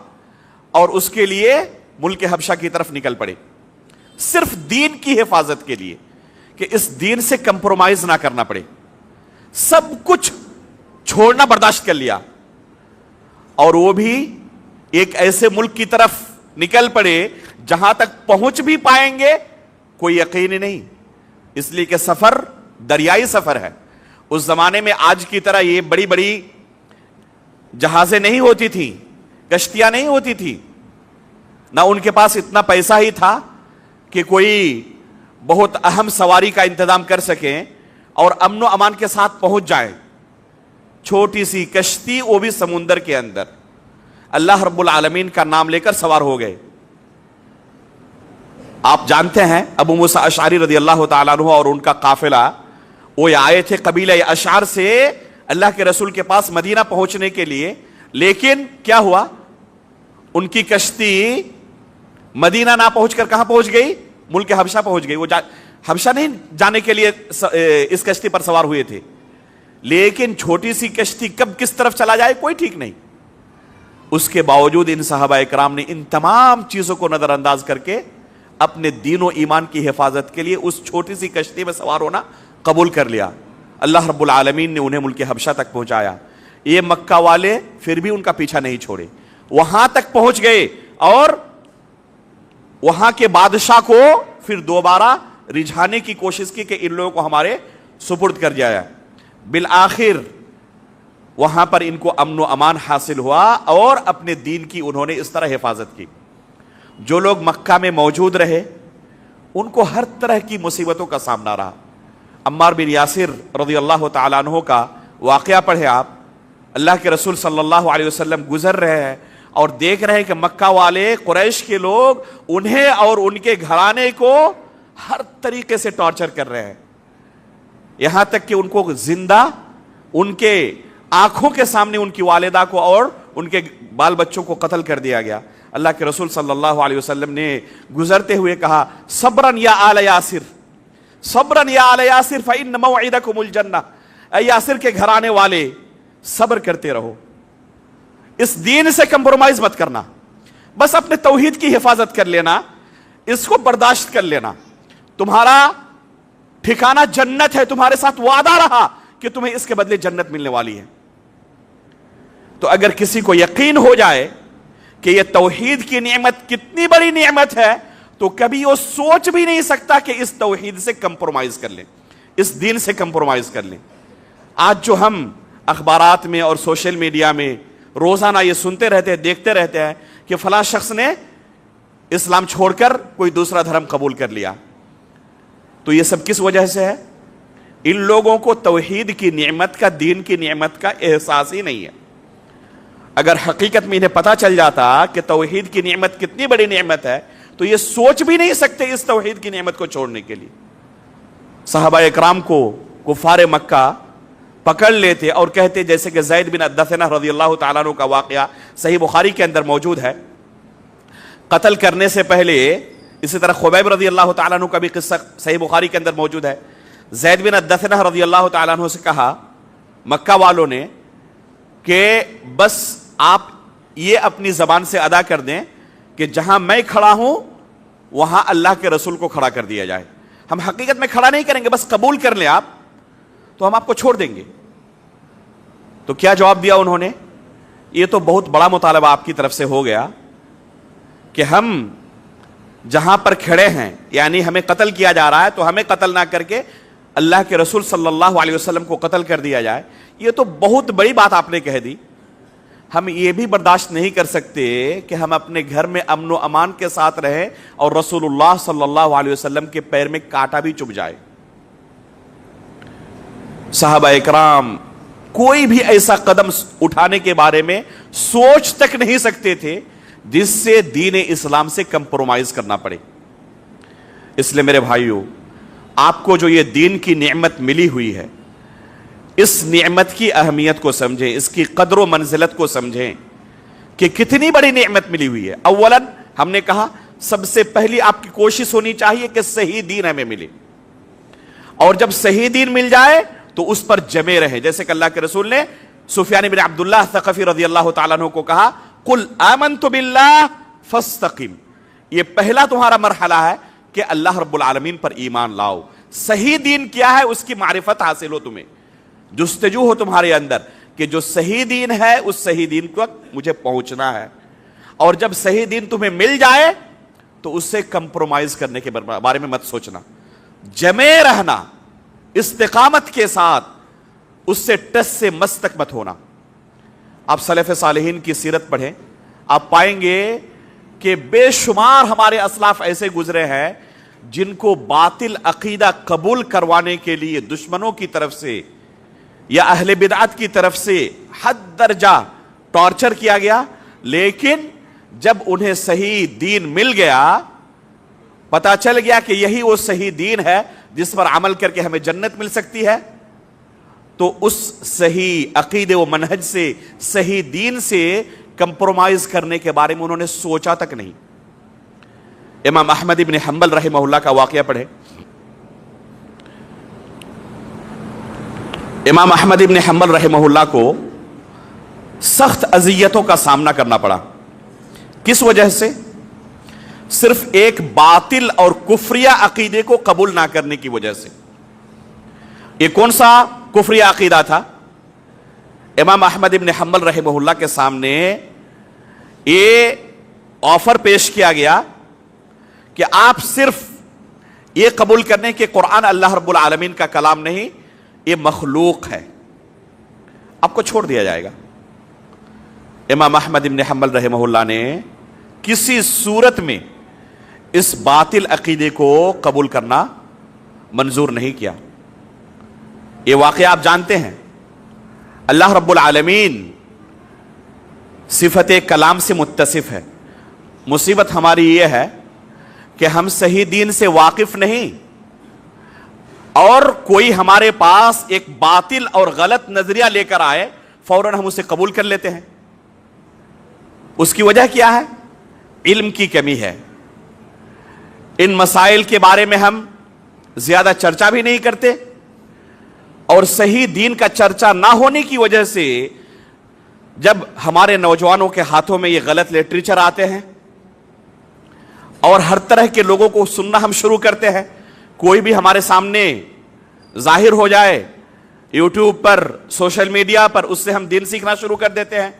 اور اس کے لیے ملک حبشہ کی طرف نکل پڑے، صرف دین کی حفاظت کے لیے کہ اس دین سے کمپرومائز نہ کرنا پڑے، سب کچھ چھوڑنا برداشت کر لیا، اور وہ بھی ایک ایسے ملک کی طرف نکل پڑے جہاں تک پہنچ بھی پائیں گے کوئی یقین نہیں، اس لیے کہ سفر دریائی سفر ہے۔ اس زمانے میں آج کی طرح یہ بڑی بڑی جہازیں نہیں ہوتی تھیں، کشتیاں نہیں ہوتی تھی، نہ ان کے پاس اتنا پیسہ ہی تھا کہ کوئی بہت اہم سواری کا انتظام کر سکیں اور امن و امان کے ساتھ پہنچ جائیں۔ چھوٹی سی کشتی، وہ بھی سمندر کے اندر، اللہ رب العالمین کا نام لے کر سوار ہو گئے۔ آپ جانتے ہیں ابو موسیٰ اشعری رضی اللہ تعالیٰ عنہ اور ان کا قافلہ وہ آئے تھے قبیلہ اشعار سے اللہ کے رسول کے پاس مدینہ پہنچنے کے لیے، لیکن کیا ہوا، ان کی کشتی مدینہ نہ پہنچ کر کہاں پہنچ گئی؟ ملک حبشہ پہنچ گئی۔ وہ حبشہ نہیں جانے کے لیے اس کشتی پر سوار ہوئے تھے، لیکن چھوٹی سی کشتی کب کس طرف چلا جائے کوئی ٹھیک نہیں۔ اس کے باوجود ان صحابہ کرام نے ان تمام چیزوں کو نظر انداز کر کے اپنے دین و ایمان کی حفاظت کے لیے اس چھوٹی سی کشتی میں سوار ہونا قبول کر لیا۔ اللہ رب العالمین نے انہیں ملک حبشہ تک پہنچایا۔ یہ مکہ والے پھر بھی ان کا پیچھا نہیں چھوڑے، وہاں تک پہنچ گئے اور وہاں کے بادشاہ کو پھر دوبارہ رجھانے کی کوشش کی کہ ان لوگوں کو ہمارے سپرد کر جایا۔ بالآخر وہاں پر ان کو امن و امان حاصل ہوا اور اپنے دین کی انہوں نے اس طرح حفاظت کی۔ جو لوگ مکہ میں موجود رہے ان کو ہر طرح کی مصیبتوں کا سامنا رہا۔ عمار بن یاسر رضی اللہ تعالیٰ عنہ کا واقعہ پڑھے آپ، اللہ کے رسول صلی اللہ علیہ وسلم گزر رہے ہیں اور دیکھ رہے ہیں کہ مکہ والے قریش کے لوگ انہیں اور ان کے گھرانے کو ہر طریقے سے ٹارچر کر رہے ہیں، یہاں تک کہ ان کو زندہ ان کے آنکھوں کے سامنے ان کی والدہ کو اور ان کے بال بچوں کو قتل کر دیا گیا۔ اللہ کے رسول صلی اللہ علیہ وسلم نے گزرتے ہوئے کہا صبرن یا آل یاسر، صبرن یا آل یاسر فإن موعدکم الجنہ، اے یاسر کے گھرانے والے صبر کرتے رہو، اس دین سے کمپرومائز مت کرنا، بس اپنے توحید کی حفاظت کر لینا، اس کو برداشت کر لینا، تمہارا ٹھکانہ جنت ہے، تمہارے ساتھ وعدہ رہا کہ تمہیں اس کے بدلے جنت ملنے والی ہے۔ تو اگر کسی کو یقین ہو جائے کہ یہ توحید کی نعمت کتنی بڑی نعمت ہے تو کبھی وہ سوچ بھی نہیں سکتا کہ اس توحید سے کمپرومائز کر لیں، اس دین سے کمپرومائز کر لیں۔ آج جو ہم اخبارات میں اور سوشل میڈیا میں روزانہ یہ سنتے رہتے ہیں، دیکھتے رہتے ہیں کہ فلاں شخص نے اسلام چھوڑ کر کوئی دوسرا دھرم قبول کر لیا، تو یہ سب کس وجہ سے ہے؟ ان لوگوں کو توحید کی نعمت کا، دین کی نعمت کا احساس ہی نہیں ہے۔ اگر حقیقت میں انہیں پتا چل جاتا کہ توحید کی نعمت کتنی بڑی نعمت ہے تو یہ سوچ بھی نہیں سکتے اس توحید کی نعمت کو چھوڑنے کے لیے۔ صحابہ اکرام کو کفار مکہ پکڑ لیتے اور کہتے، جیسے کہ زید بن الدثنہ رضی اللہ تعالیٰ عنہ کا واقعہ صحیح بخاری کے اندر موجود ہے، قتل کرنے سے پہلے، اسی طرح خبیب رضی اللہ تعالیٰ عنہ کا بھی قصہ صحیح بخاری کے اندر موجود ہے، زید بن الدثنہ رضی اللہ تعالیٰ عنہ سے کہا مکہ والوں نے کہ بس آپ یہ اپنی زبان سے ادا کر دیں کہ جہاں میں کھڑا ہوں وہاں اللہ کے رسول کو کھڑا کر دیا جائے، ہم حقیقت میں کھڑا نہیں کریں گے، بس قبول کر لیں آپ تو ہم آپ کو چھوڑ دیں گے۔ تو کیا جواب دیا انہوں نے؟ یہ تو بہت بڑا مطالبہ آپ کی طرف سے ہو گیا کہ ہم جہاں پر کھڑے ہیں، یعنی ہمیں قتل کیا جا رہا ہے تو ہمیں قتل نہ کر کے اللہ کے رسول صلی اللہ علیہ وسلم کو قتل کر دیا جائے۔ یہ تو بہت بڑی بات آپ نے کہہ دی، ہم یہ بھی برداشت نہیں کر سکتے کہ ہم اپنے گھر میں امن و امان کے ساتھ رہیں اور رسول اللہ صلی اللہ علیہ وسلم کے پیر میں کانٹا بھی چبھ جائے۔ صحابہ اکرام کوئی بھی ایسا قدم اٹھانے کے بارے میں سوچ تک نہیں سکتے تھے جس سے دین اسلام سے کمپرومائز کرنا پڑے۔ اس لیے میرے بھائیوں، آپ کو جو یہ دین کی نعمت ملی ہوئی ہے، اس نعمت کی اہمیت کو سمجھیں، اس کی قدر و منزلت کو سمجھیں کہ کتنی بڑی نعمت ملی ہوئی ہے۔ اولاً ہم نے کہا سب سے پہلی آپ کی کوشش ہونی چاہیے کہ صحیح دین ہمیں ملے، اور جب صحیح دین مل جائے تو اس پر جمے رہیں، جیسے کہ اللہ کے رسول نے سفیان بن عبداللہ ثقفی رضی اللہ تعالیٰ عنہ کو کہا قل آمنت باللہ فاستقم، یہ پہلا تمہارا مرحلہ ہے کہ اللہ رب العالمین پر ایمان لاؤ۔ صحیح دین کیا ہے اس کی معرفت حاصل ہو، تمہیں جستجو ہو تمہارے اندر کہ جو صحیح دین ہے اس صحیح دین کو مجھے پہنچنا ہے، اور جب صحیح دین تمہیں مل جائے تو اس سے کمپرومائز کرنے کے بارے میں مت سوچنا، جمے رہنا استقامت کے ساتھ، اس سے ٹس سے مس تک مت ہونا۔ آپ سلف صالحین کی سیرت پڑھیں، آپ پائیں گے کہ بے شمار ہمارے اسلاف ایسے گزرے ہیں جن کو باطل عقیدہ قبول کروانے کے لیے دشمنوں کی طرف سے یا اہل بدعت کی طرف سے حد درجہ ٹارچر کیا گیا، لیکن جب انہیں صحیح دین مل گیا، پتا چل گیا کہ یہی وہ صحیح دین ہے جس پر عمل کر کے ہمیں جنت مل سکتی ہے، تو اس صحیح عقیدے و منہج سے، صحیح دین سے کمپرومائز کرنے کے بارے میں انہوں نے سوچا تک نہیں۔ امام احمد ابن حنبل رحمہ اللہ کا واقعہ پڑھیں۔ امام احمد ابن حنبل رحمہ اللہ کو سخت اذیتوں کا سامنا کرنا پڑا۔ کس وجہ سے؟ صرف ایک باطل اور کفریہ عقیدے کو قبول نہ کرنے کی وجہ سے۔ یہ کون سا کفریہ عقیدہ تھا؟ امام احمد ابن حنبل رحمہ اللہ کے سامنے یہ آفر پیش کیا گیا کہ آپ صرف یہ قبول کرنے کہ قرآن اللہ رب العالمین کا کلام نہیں، یہ مخلوق ہے، آپ کو چھوڑ دیا جائے گا۔ امام احمد ابن حنبل رحمہ اللہ نے کسی صورت میں اس باطل عقیدے کو قبول کرنا منظور نہیں کیا۔ یہ واقعہ آپ جانتے ہیں، اللہ رب العالمین صفت کلام سے متصف ہے۔ مصیبت ہماری یہ ہے کہ ہم صحیح دین سے واقف نہیں، اور کوئی ہمارے پاس ایک باطل اور غلط نظریہ لے کر آئے فوراً ہم اسے قبول کر لیتے ہیں۔ اس کی وجہ کیا ہے؟ علم کی کمی ہے۔ ان مسائل کے بارے میں ہم زیادہ چرچا بھی نہیں کرتے، اور صحیح دین کا چرچا نہ ہونے کی وجہ سے جب ہمارے نوجوانوں کے ہاتھوں میں یہ غلط لٹریچر آتے ہیں اور ہر طرح کے لوگوں کو سننا ہم شروع کرتے ہیں، کوئی بھی ہمارے سامنے ظاہر ہو جائے یوٹیوب پر، سوشل میڈیا پر، اس سے ہم دین سیکھنا شروع کر دیتے ہیں۔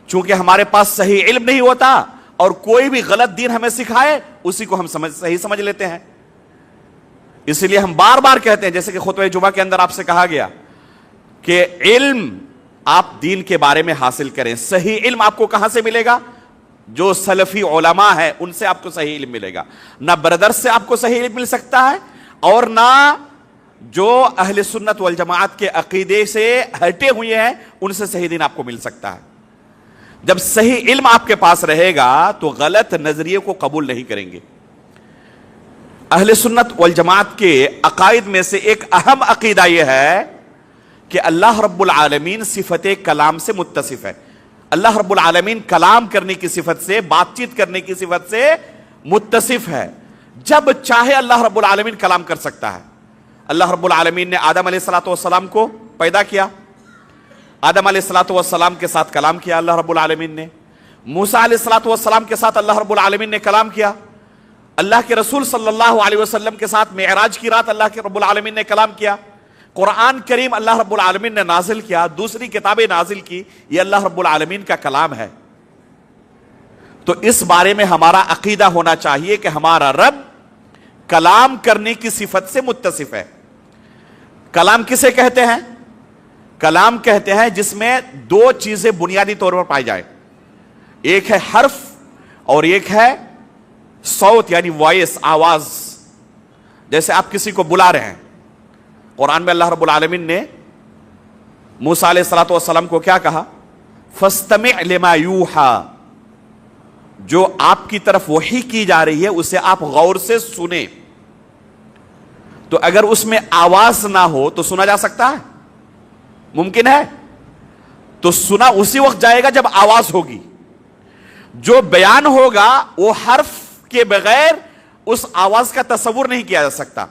چونکہ ہمارے پاس صحیح علم نہیں ہوتا اور کوئی بھی غلط دین ہمیں سکھائے اسی کو ہم صحیح سمجھ لیتے ہیں۔ اس لیے ہم بار بار کہتے ہیں، جیسے کہ خطبہ جمعہ کے اندر آپ سے کہا گیا کہ علم آپ دین کے بارے میں حاصل کریں۔ صحیح علم آپ کو کہاں سے ملے گا؟ جو سلفی علماء ہے ان سے آپ کو صحیح علم ملے گا۔ نہ بردر سے آپ کو صحیح علم مل سکتا ہے، اور نہ جو اہل سنت والجماعت کے عقیدے سے ہٹے ہوئے ہیں ان سے صحیح دین آپ کو مل سکتا ہے۔ جب صحیح علم آپ کے پاس رہے گا تو غلط نظریے کو قبول نہیں کریں گے۔ اہل سنت والجماعت کے عقائد میں سے ایک اہم عقیدہ یہ ہے کہ اللہ رب العالمین صفت کلام سے متصف ہے۔ اللہ رب العالمین کلام کرنے کی صفت سے، بات چیت کرنے کی صفت سے متصف ہے۔ جب چاہے اللہ رب العالمین کلام کر سکتا ہے۔ اللہ رب العالمین نے آدم علیہ السلام کو پیدا کیا، آدم علیہ السلام کے ساتھ کلام کیا اللہ رب العالمین نے۔ موسیٰ علیہ السلام کے ساتھ اللہ رب العالمین نے کلام کیا۔ اللہ کے رسول صلی اللہ علیہ وسلم کے ساتھ معراج کی رات اللہ کے رب العالمین نے کلام کیا۔ قرآن کریم اللہ رب العالمین نے نازل کیا، دوسری کتابیں نازل کی، یہ اللہ رب العالمین کا کلام ہے۔ تو اس بارے میں ہمارا عقیدہ ہونا چاہیے کہ ہمارا رب کلام کرنے کی صفت سے متصف ہے۔ کلام کسے کہتے ہیں؟ کلام کہتے ہیں جس میں دو چیزیں بنیادی طور پر پائی جائیں، ایک ہے حرف اور ایک ہے صوت، یعنی وائس، آواز۔ جیسے آپ کسی کو بلا رہے ہیں، قرآن میں اللہ رب العالمین نے موسیٰ علیہ السلام کو کیا کہا؟ فَاسْتَمِعْ لِمَا يُوحَى، جو آپ کی طرف وحی کی جا رہی ہے اسے آپ غور سے سنیں۔ تو اگر اس میں آواز نہ ہو تو سنا جا سکتا ہے؟ ممکن ہے؟ تو سنا اسی وقت جائے گا جب آواز ہوگی۔ جو بیان ہوگا وہ حرف کے بغیر اس آواز کا تصور نہیں کیا جا سکتا۔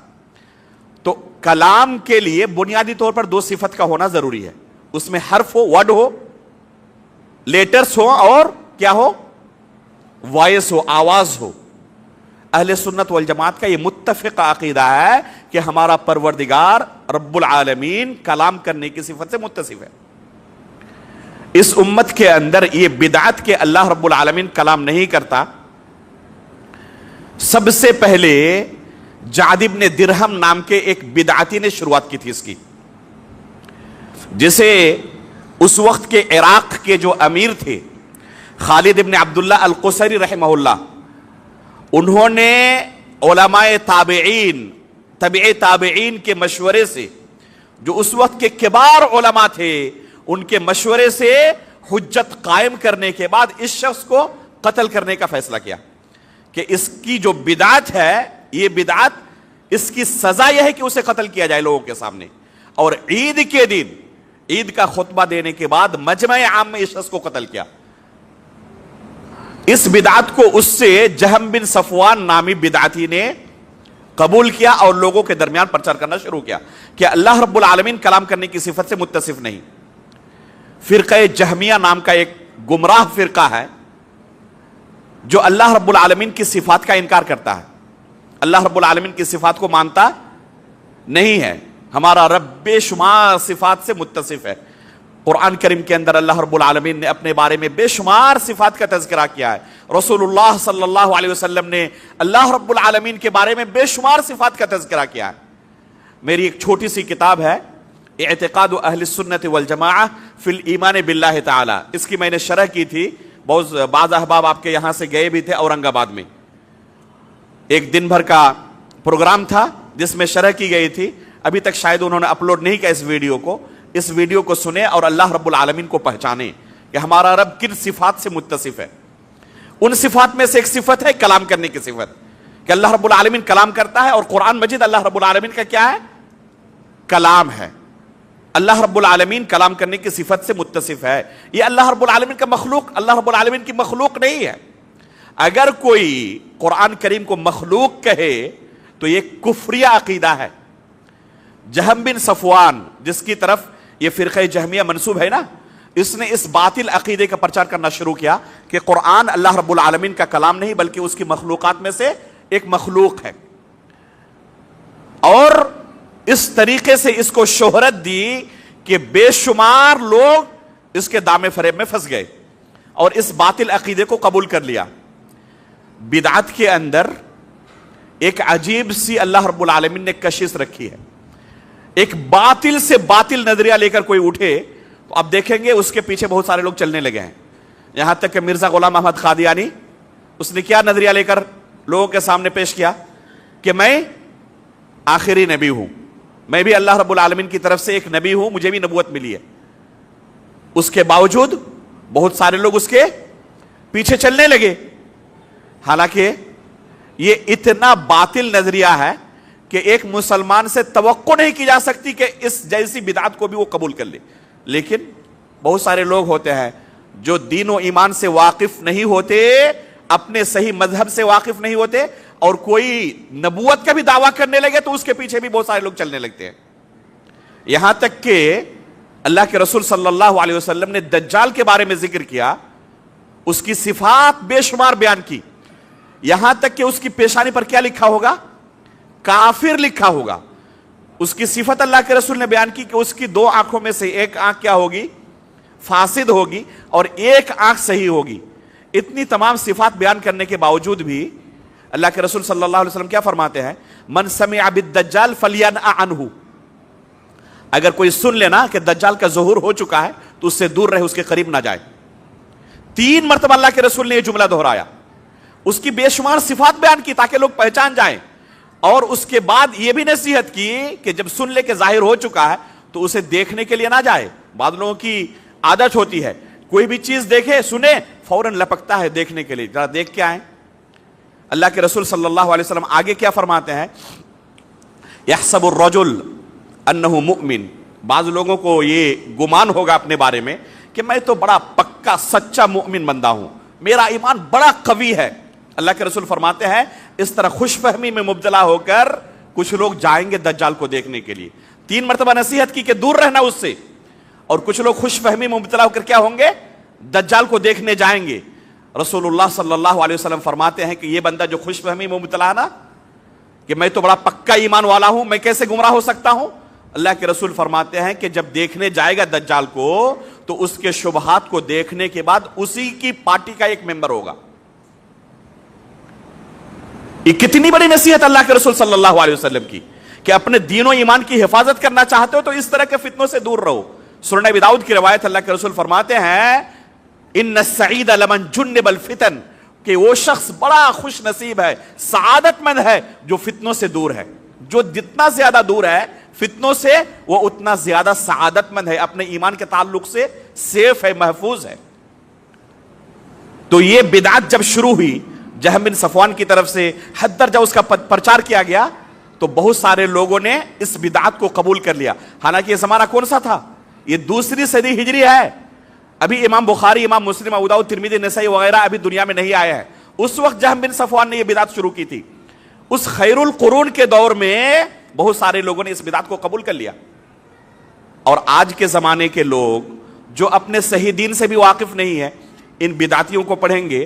تو کلام کے لیے بنیادی طور پر دو صفت کا ہونا ضروری ہے، اس میں حرف ہو، ورڈ ہو، لیٹرز ہو، اور کیا ہو؟ وائس ہو، آواز ہو۔ اہل سنت والجماعت کا یہ متفق عقیدہ ہے کہ ہمارا پروردگار رب العالمین کلام کرنے کی صفت سے متصف ہے۔ اس امت کے اندر یہ بدعت کہ اللہ رب العالمین کلام نہیں کرتا، سب سے پہلے جعد بن درہم نام کے ایک بدعتی نے شروعات کی تھی اس کی، جسے اس وقت کے عراق کے جو امیر تھے خالد بن عبداللہ القصری رحمہ اللہ، انہوں نے علماء تابعین، تبع تابعین کے مشورے سے، جو اس وقت کے کبار علماء تھے، ان کے مشورے سے حجت قائم کرنے کے بعد اس شخص کو قتل کرنے کا فیصلہ کیا کہ اس کی جو بدعت ہے، یہ بدعت، اس کی سزا یہ ہے کہ اسے قتل کیا جائے لوگوں کے سامنے۔ اور عید کے دن، عید کا خطبہ دینے کے بعد مجمع عام میں اس شخص کو قتل کیا۔ اس بدعت کو اس سے جہم بن صفوان نامی بدعتی نے قبول کیا اور لوگوں کے درمیان پرچار کرنا شروع کیا کہ اللہ رب العالمین کلام کرنے کی صفت سے متصف نہیں۔ فرقہ جہمیہ نام کا ایک گمراہ فرقہ ہے، جو اللہ رب العالمین کی صفات کا انکار کرتا ہے، اللہ رب العالمین کی صفات کو مانتا نہیں ہے۔ ہمارا رب بے شمار صفات سے متصف ہے۔ قرآن کریم کے اندر اللہ رب العالمین نے اپنے بارے میں بے شمار صفات کا تذکرہ کیا ہے۔ رسول اللہ صلی اللہ علیہ وسلم نے اللہ رب العالمین کے بارے میں بے شمار صفات کا تذکرہ کیا ہے۔ میری ایک چھوٹی سی کتاب ہے اعتقاد اہل السنت والجماعہ فی الایمان باللہ تعالی، اس کی میں نے شرح کی تھی، بعض احباب آپ کے یہاں سے گئے بھی تھے اورنگ آباد میں۔ ایک دن بھر کا پروگرام تھا جس میں شرح کی گئی تھی، ابھی تک شاید انہوں نے اپلوڈ نہیں کیا اس ویڈیو کو۔ اس ویڈیو کو سنیں اور اللہ رب العالمین کو پہچانیں کہ ہمارا رب کن صفات سے متصف ہے۔ ان صفات میں سے ایک صفت ہے کلام کرنے کی صفت، کہ اللہ رب العالمین کلام کرتا ہے، اور قرآن مجید اللہ رب العالمین کا کیا ہے؟ کلام ہے۔ اللہ رب العالمین کلام کرنے کی صفت سے متصف ہے۔ یہ اللہ رب العالمین کا مخلوق، اللہ رب العالمین کی مخلوق نہیں ہے۔ اگر کوئی قرآن کریم کو مخلوق کہے تو یہ کفریہ عقیدہ ہے۔ جہم بن صفوان، جس کی طرف یہ فرقہ جہمیہ منسوب ہے نا، اس نے اس باطل عقیدے کا پرچار کرنا شروع کیا کہ قرآن اللہ رب العالمین کا کلام نہیں بلکہ اس کی مخلوقات میں سے ایک مخلوق ہے، اور اس طریقے سے اس کو شہرت دی کہ بے شمار لوگ اس کے دامے فریب میں پھنس گئے اور اس باطل عقیدے کو قبول کر لیا۔ بدعت کے اندر ایک عجیب سی اللہ رب العالمین نے کشش رکھی ہے۔ ایک باطل سے باطل نظریہ لے کر کوئی اٹھے تو اب دیکھیں گے اس کے پیچھے بہت سارے لوگ چلنے لگے ہیں۔ یہاں تک کہ مرزا غلام احمد قادیانی، اس نے کیا نظریہ لے کر لوگوں کے سامنے پیش کیا کہ میں آخری نبی ہوں، میں بھی اللہ رب العالمین کی طرف سے ایک نبی ہوں، مجھے بھی نبوت ملی ہے۔ اس کے باوجود بہت سارے لوگ اس کے پیچھے چلنے لگے، حالانکہ یہ اتنا باطل نظریہ ہے کہ ایک مسلمان سے توقع نہیں کی جا سکتی کہ اس جیسی بدعت کو بھی وہ قبول کر لے۔ لیکن بہت سارے لوگ ہوتے ہیں جو دین و ایمان سے واقف نہیں ہوتے، اپنے صحیح مذہب سے واقف نہیں ہوتے، اور کوئی نبوت کا بھی دعویٰ کرنے لگے تو اس کے پیچھے بھی بہت سارے لوگ چلنے لگتے ہیں۔ یہاں تک کہ اللہ کے رسول صلی اللہ علیہ وسلم نے دجال کے بارے میں ذکر کیا، اس کی صفات بے شمار بیان کی، یہاں تک کہ اس کی پیشانی پر کیا لکھا ہوگا؟ کافر لکھا ہوگا۔ اس کی صفت اللہ کے رسول نے بیان کی کہ اس کی دو آنکھوں میں سے ایک آنکھ کیا ہوگی؟ فاسد ہوگی، اور ایک آنکھ صحیح ہوگی۔ اتنی تمام صفات بیان کرنے کے باوجود بھی اللہ کے رسول صلی اللہ علیہ وسلم کیا فرماتے ہیں؟ من سمع بالدجال فلینأ عنہ، اگر کوئی سن لینا کہ دجال کا ظہور ہو چکا ہے تو اس سے دور رہے، اس کے قریب نہ جائے۔ 3 مرتبہ اللہ کے رسول نے یہ جملہ دہرایا، اس کی بے شمار صفات بیان کی تاکہ لوگ پہچان جائیں، اور اس کے بعد یہ بھی نصیحت کی کہ جب سن لے کے ظاہر ہو چکا ہے تو اسے دیکھنے کے لیے نہ جائے۔ بعض لوگوں کی عادت ہوتی ہے کوئی بھی چیز دیکھے سنے فوراً لپکتا ہے دیکھنے کے لیے، ذرا دیکھ کے آئیں۔ اللہ کے رسول صلی اللہ علیہ وسلم آگے کیا فرماتے ہیں؟ یحسب الرجل انہ مؤمن، بعض لوگوں کو یہ گمان ہوگا اپنے بارے میں کہ میں تو بڑا پکا سچا مؤمن بندہ ہوں، میرا ایمان بڑا قوی ہے۔ اللہ کے رسول فرماتے ہیں اس طرح خوش فہمی میں مبتلا ہو کر کچھ لوگ جائیں گے دجال کو دیکھنے کے لیے۔ 3 مرتبہ نصیحت کی کہ دور رہنا اس سے، اور کچھ لوگ خوش فہمی میں مبتلا ہو کر کیا ہوں گے؟ دجال کو دیکھنے جائیں گے۔ رسول اللہ صلی اللہ علیہ وسلم فرماتے ہیں کہ یہ بندہ جو خوش فہمی میں مبتلا ہے نا کہ میں تو بڑا پکا ایمان والا ہوں، میں کیسے گمراہ ہو سکتا ہوں، اللہ کے رسول فرماتے ہیں کہ جب دیکھنے جائے گا دجال کو تو اس کے شبہات کو دیکھنے کے بعد اسی کی پارٹی کا ایک ممبر ہوگا۔ یہ کتنی بڑی نصیحت اللہ کے رسول صلی اللہ علیہ وسلم کی کہ اپنے دین و ایمان کی حفاظت کرنا چاہتے ہو تو اس طرح کے فتنوں سے دور رہو۔ سنن ابی داؤد کی روایت، اللہ کے رسول فرماتے ہیں ان السعید لمن جنب الفتن، کہ وہ شخص بڑا خوش نصیب ہے، سعادت مند ہے جو فتنوں سے دور ہے۔ جو جتنا زیادہ دور ہے فتنوں سے وہ اتنا زیادہ سعادت مند ہے، اپنے ایمان کے تعلق سے سیف ہے، محفوظ ہے۔ تو یہ بدعت جب شروع ہوئی جہم بن صفوان کی طرف سے، حد درجہ اس کا پرچار کیا گیا تو بہت سارے لوگوں نے اس بدعت کو قبول کر لیا۔ حالانکہ یہ زمانہ کون سا تھا؟ یہ 2 صدی ہجری ہے، ابھی امام بخاری، امام مسلم، ابو داؤد، ترمذی، نسائی وغیرہ ابھی دنیا میں نہیں آئے ہیں۔ اس وقت جہم بن صفوان نے یہ بدعت شروع کی تھی۔ اس خیر القرون کے دور میں بہت سارے لوگوں نے اس بدعت کو قبول کر لیا، اور آج کے زمانے کے لوگ جو اپنے صحیح دین سے بھی واقف نہیں ہے ان بدعتیوں کو پڑھیں گے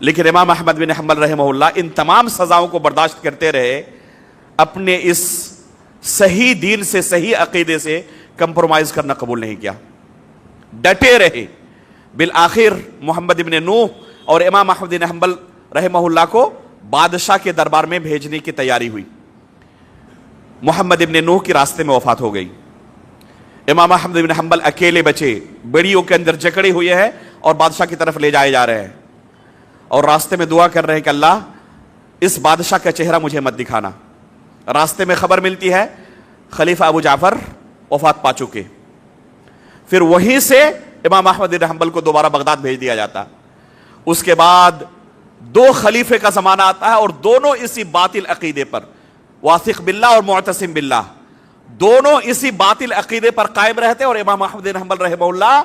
لیکن امام احمد بن حنبل رحمہ اللہ ان تمام سزاؤں کو برداشت کرتے رہے، اپنے اس صحیح دین سے، صحیح عقیدے سے کمپرومائز کرنا قبول نہیں کیا، ڈٹے رہے۔ بالآخر محمد بن نوح اور امام احمد بن حنبل رحمہ اللہ کو بادشاہ کے دربار میں بھیجنے کی تیاری ہوئی۔ محمد بن نوح کی راستے میں وفات ہو گئی، امام احمد بن حنبل اکیلے بچے، بیڑیوں کے اندر جکڑے ہوئے ہیں اور بادشاہ کی طرف لے جائے جا رہے ہیں، اور راستے میں دعا کر رہے ہیں کہ اللہ اس بادشاہ کا چہرہ مجھے مت دکھانا۔ راستے میں خبر ملتی ہے خلیفہ ابو جعفر وفات پا چکے، پھر وہیں سے امام احمد بن حنبل کو دوبارہ بغداد بھیج دیا جاتا۔ اس کے بعد دو خلیفے کا زمانہ آتا ہے اور دونوں اسی باطل عقیدے پر، واثق باللہ اور معتصم باللہ، دونوں اسی باطل عقیدے پر قائم رہتے ہیں، اور امام احمد بن حنبل رحمہ اللہ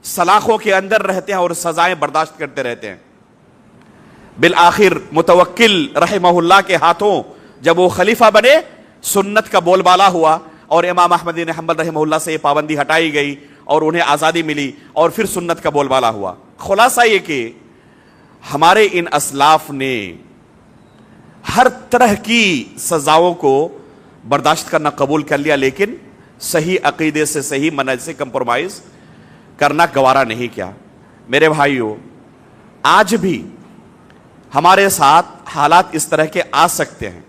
سلاخوں کے اندر رہتے ہیں اور سزائیں برداشت کرتے رہتے ہیں۔ بالآخر متوکل رحمہ اللہ کے ہاتھوں جب وہ خلیفہ بنے، سنت کا بول بالا ہوا اور امام احمد بن حنبل رحمہ اللہ سے یہ پابندی ہٹائی گئی اور انہیں آزادی ملی، اور پھر سنت کا بول بالا ہوا۔ خلاصہ یہ کہ ہمارے ان اسلاف نے ہر طرح کی سزاؤں کو برداشت کرنا قبول کر لیا، لیکن صحیح عقیدے سے، صحیح منہج سے کمپرومائز کرنا گوارا نہیں کیا۔ میرے بھائیو، آج بھی ہمارے ساتھ حالات اس طرح کے آ سکتے ہیں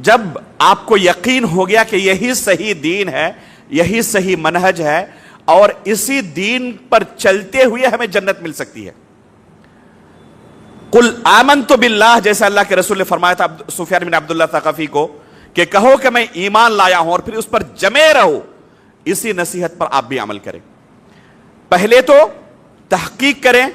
جب آپ کو یقین ہو گیا کہ یہی صحیح دین ہے، یہی صحیح منہج ہے، اور اسی دین پر چلتے ہوئے ہمیں جنت مل سکتی ہے۔ قل آمنت باللہ، جیسے اللہ کے رسول نے فرمایا تھا سفیان بن عبداللہ ثقفی کو کہ کہو کہ میں ایمان لایا ہوں، اور پھر اس پر جمے رہو۔ اسی نصیحت پر آپ بھی عمل کریں۔ پہلے تو تحقیق کریں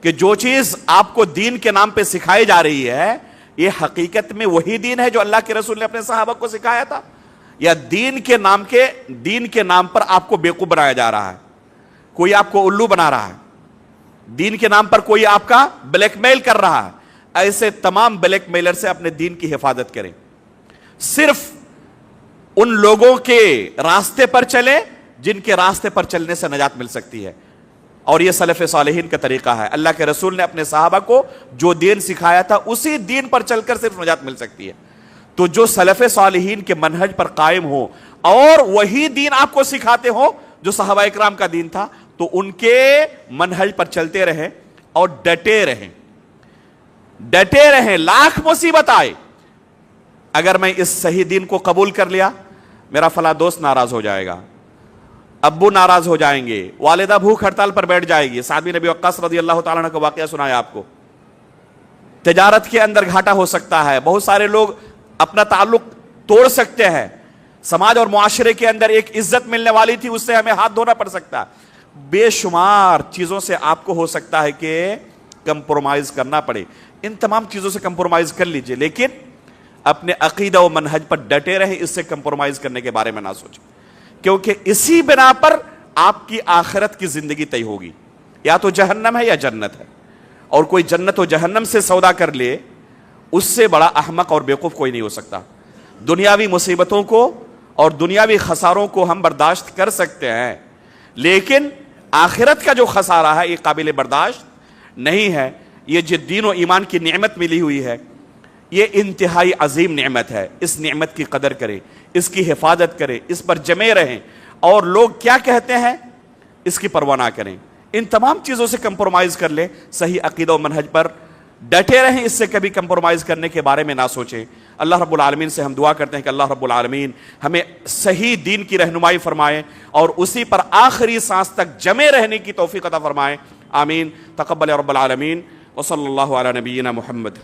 کہ جو چیز آپ کو دین کے نام پہ سکھائی جا رہی ہے، یہ حقیقت میں وہی دین ہے جو اللہ کے رسول نے اپنے صحابہ کو سکھایا تھا، یا دین کے نام پر آپ کو بیوقوف بنایا جا رہا ہے، کوئی آپ کو الو بنا رہا ہے، دین کے نام پر کوئی آپ کا بلیک میل کر رہا ہے۔ ایسے تمام بلیک میلر سے اپنے دین کی حفاظت کریں۔ صرف ان لوگوں کے راستے پر چلیں جن کے راستے پر چلنے سے نجات مل سکتی ہے، اور یہ سلف صالحین کا طریقہ ہے۔ اللہ کے رسول نے اپنے صحابہ کو جو دین سکھایا تھا اسی دین پر چل کر صرف نجات مل سکتی ہے۔ تو جو سلف صالحین کے منہج پر قائم ہو اور وہی دین آپ کو سکھاتے ہو جو صحابہ اکرام کا دین تھا، تو ان کے منہج پر چلتے رہیں اور ڈٹے رہیں، لاکھ مصیبت آئے۔ اگر میں اس صحیح دین کو قبول کر لیا، میرا فلاں دوست ناراض ہو جائے گا، ابو ناراض ہو جائیں گے، والدہ بھوک ہڑتال پر بیٹھ جائے گی۔ سعد بن ابی وقاص رضی اللہ تعالیٰ عنہ کا واقعہ سنایا آپ کو۔ تجارت کے اندر گھاٹا ہو سکتا ہے، بہت سارے لوگ اپنا تعلق توڑ سکتے ہیں، سماج اور معاشرے کے اندر ایک عزت ملنے والی تھی، اس سے ہمیں ہاتھ دھونا پڑ سکتا ہے۔ بے شمار چیزوں سے آپ کو ہو سکتا ہے کہ کمپرومائز کرنا پڑے۔ ان تمام چیزوں سے کمپرومائز کر لیجئے، لیکن اپنے عقیدہ و منہج پر ڈٹے رہیں، اس سے کمپرومائز کرنے کے بارے میں نہ سوچیں، کیونکہ اسی بنا پر آپ کی آخرت کی زندگی طے ہوگی، یا تو جہنم ہے یا جنت ہے۔ اور کوئی جنت و جہنم سے سودا کر لے، اس سے بڑا احمق اور بیوقوف کوئی نہیں ہو سکتا۔ دنیاوی مصیبتوں کو اور دنیاوی خساروں کو ہم برداشت کر سکتے ہیں، لیکن آخرت کا جو خسارہ ہے یہ قابل برداشت نہیں ہے۔ یہ جو دین و ایمان کی نعمت ملی ہوئی ہے، یہ انتہائی عظیم نعمت ہے۔ اس نعمت کی قدر کریں، اس کی حفاظت کریں، اس پر جمے رہیں، اور لوگ کیا کہتے ہیں اس کی پرواہ نہ کریں۔ ان تمام چیزوں سے کمپرومائز کر لیں، صحیح عقیدہ و منہج پر ڈٹے رہیں، اس سے کبھی کمپرومائز کرنے کے بارے میں نہ سوچیں۔ اللہ رب العالمین سے ہم دعا کرتے ہیں کہ اللہ رب العالمین ہمیں صحیح دین کی رہنمائی فرمائے اور اسی پر آخری سانس تک جمے رہنے کی توفیق عطا فرمائے۔ آمین۔ تقبل رب العالمین، وصلی اللہ علی نبینا محمد۔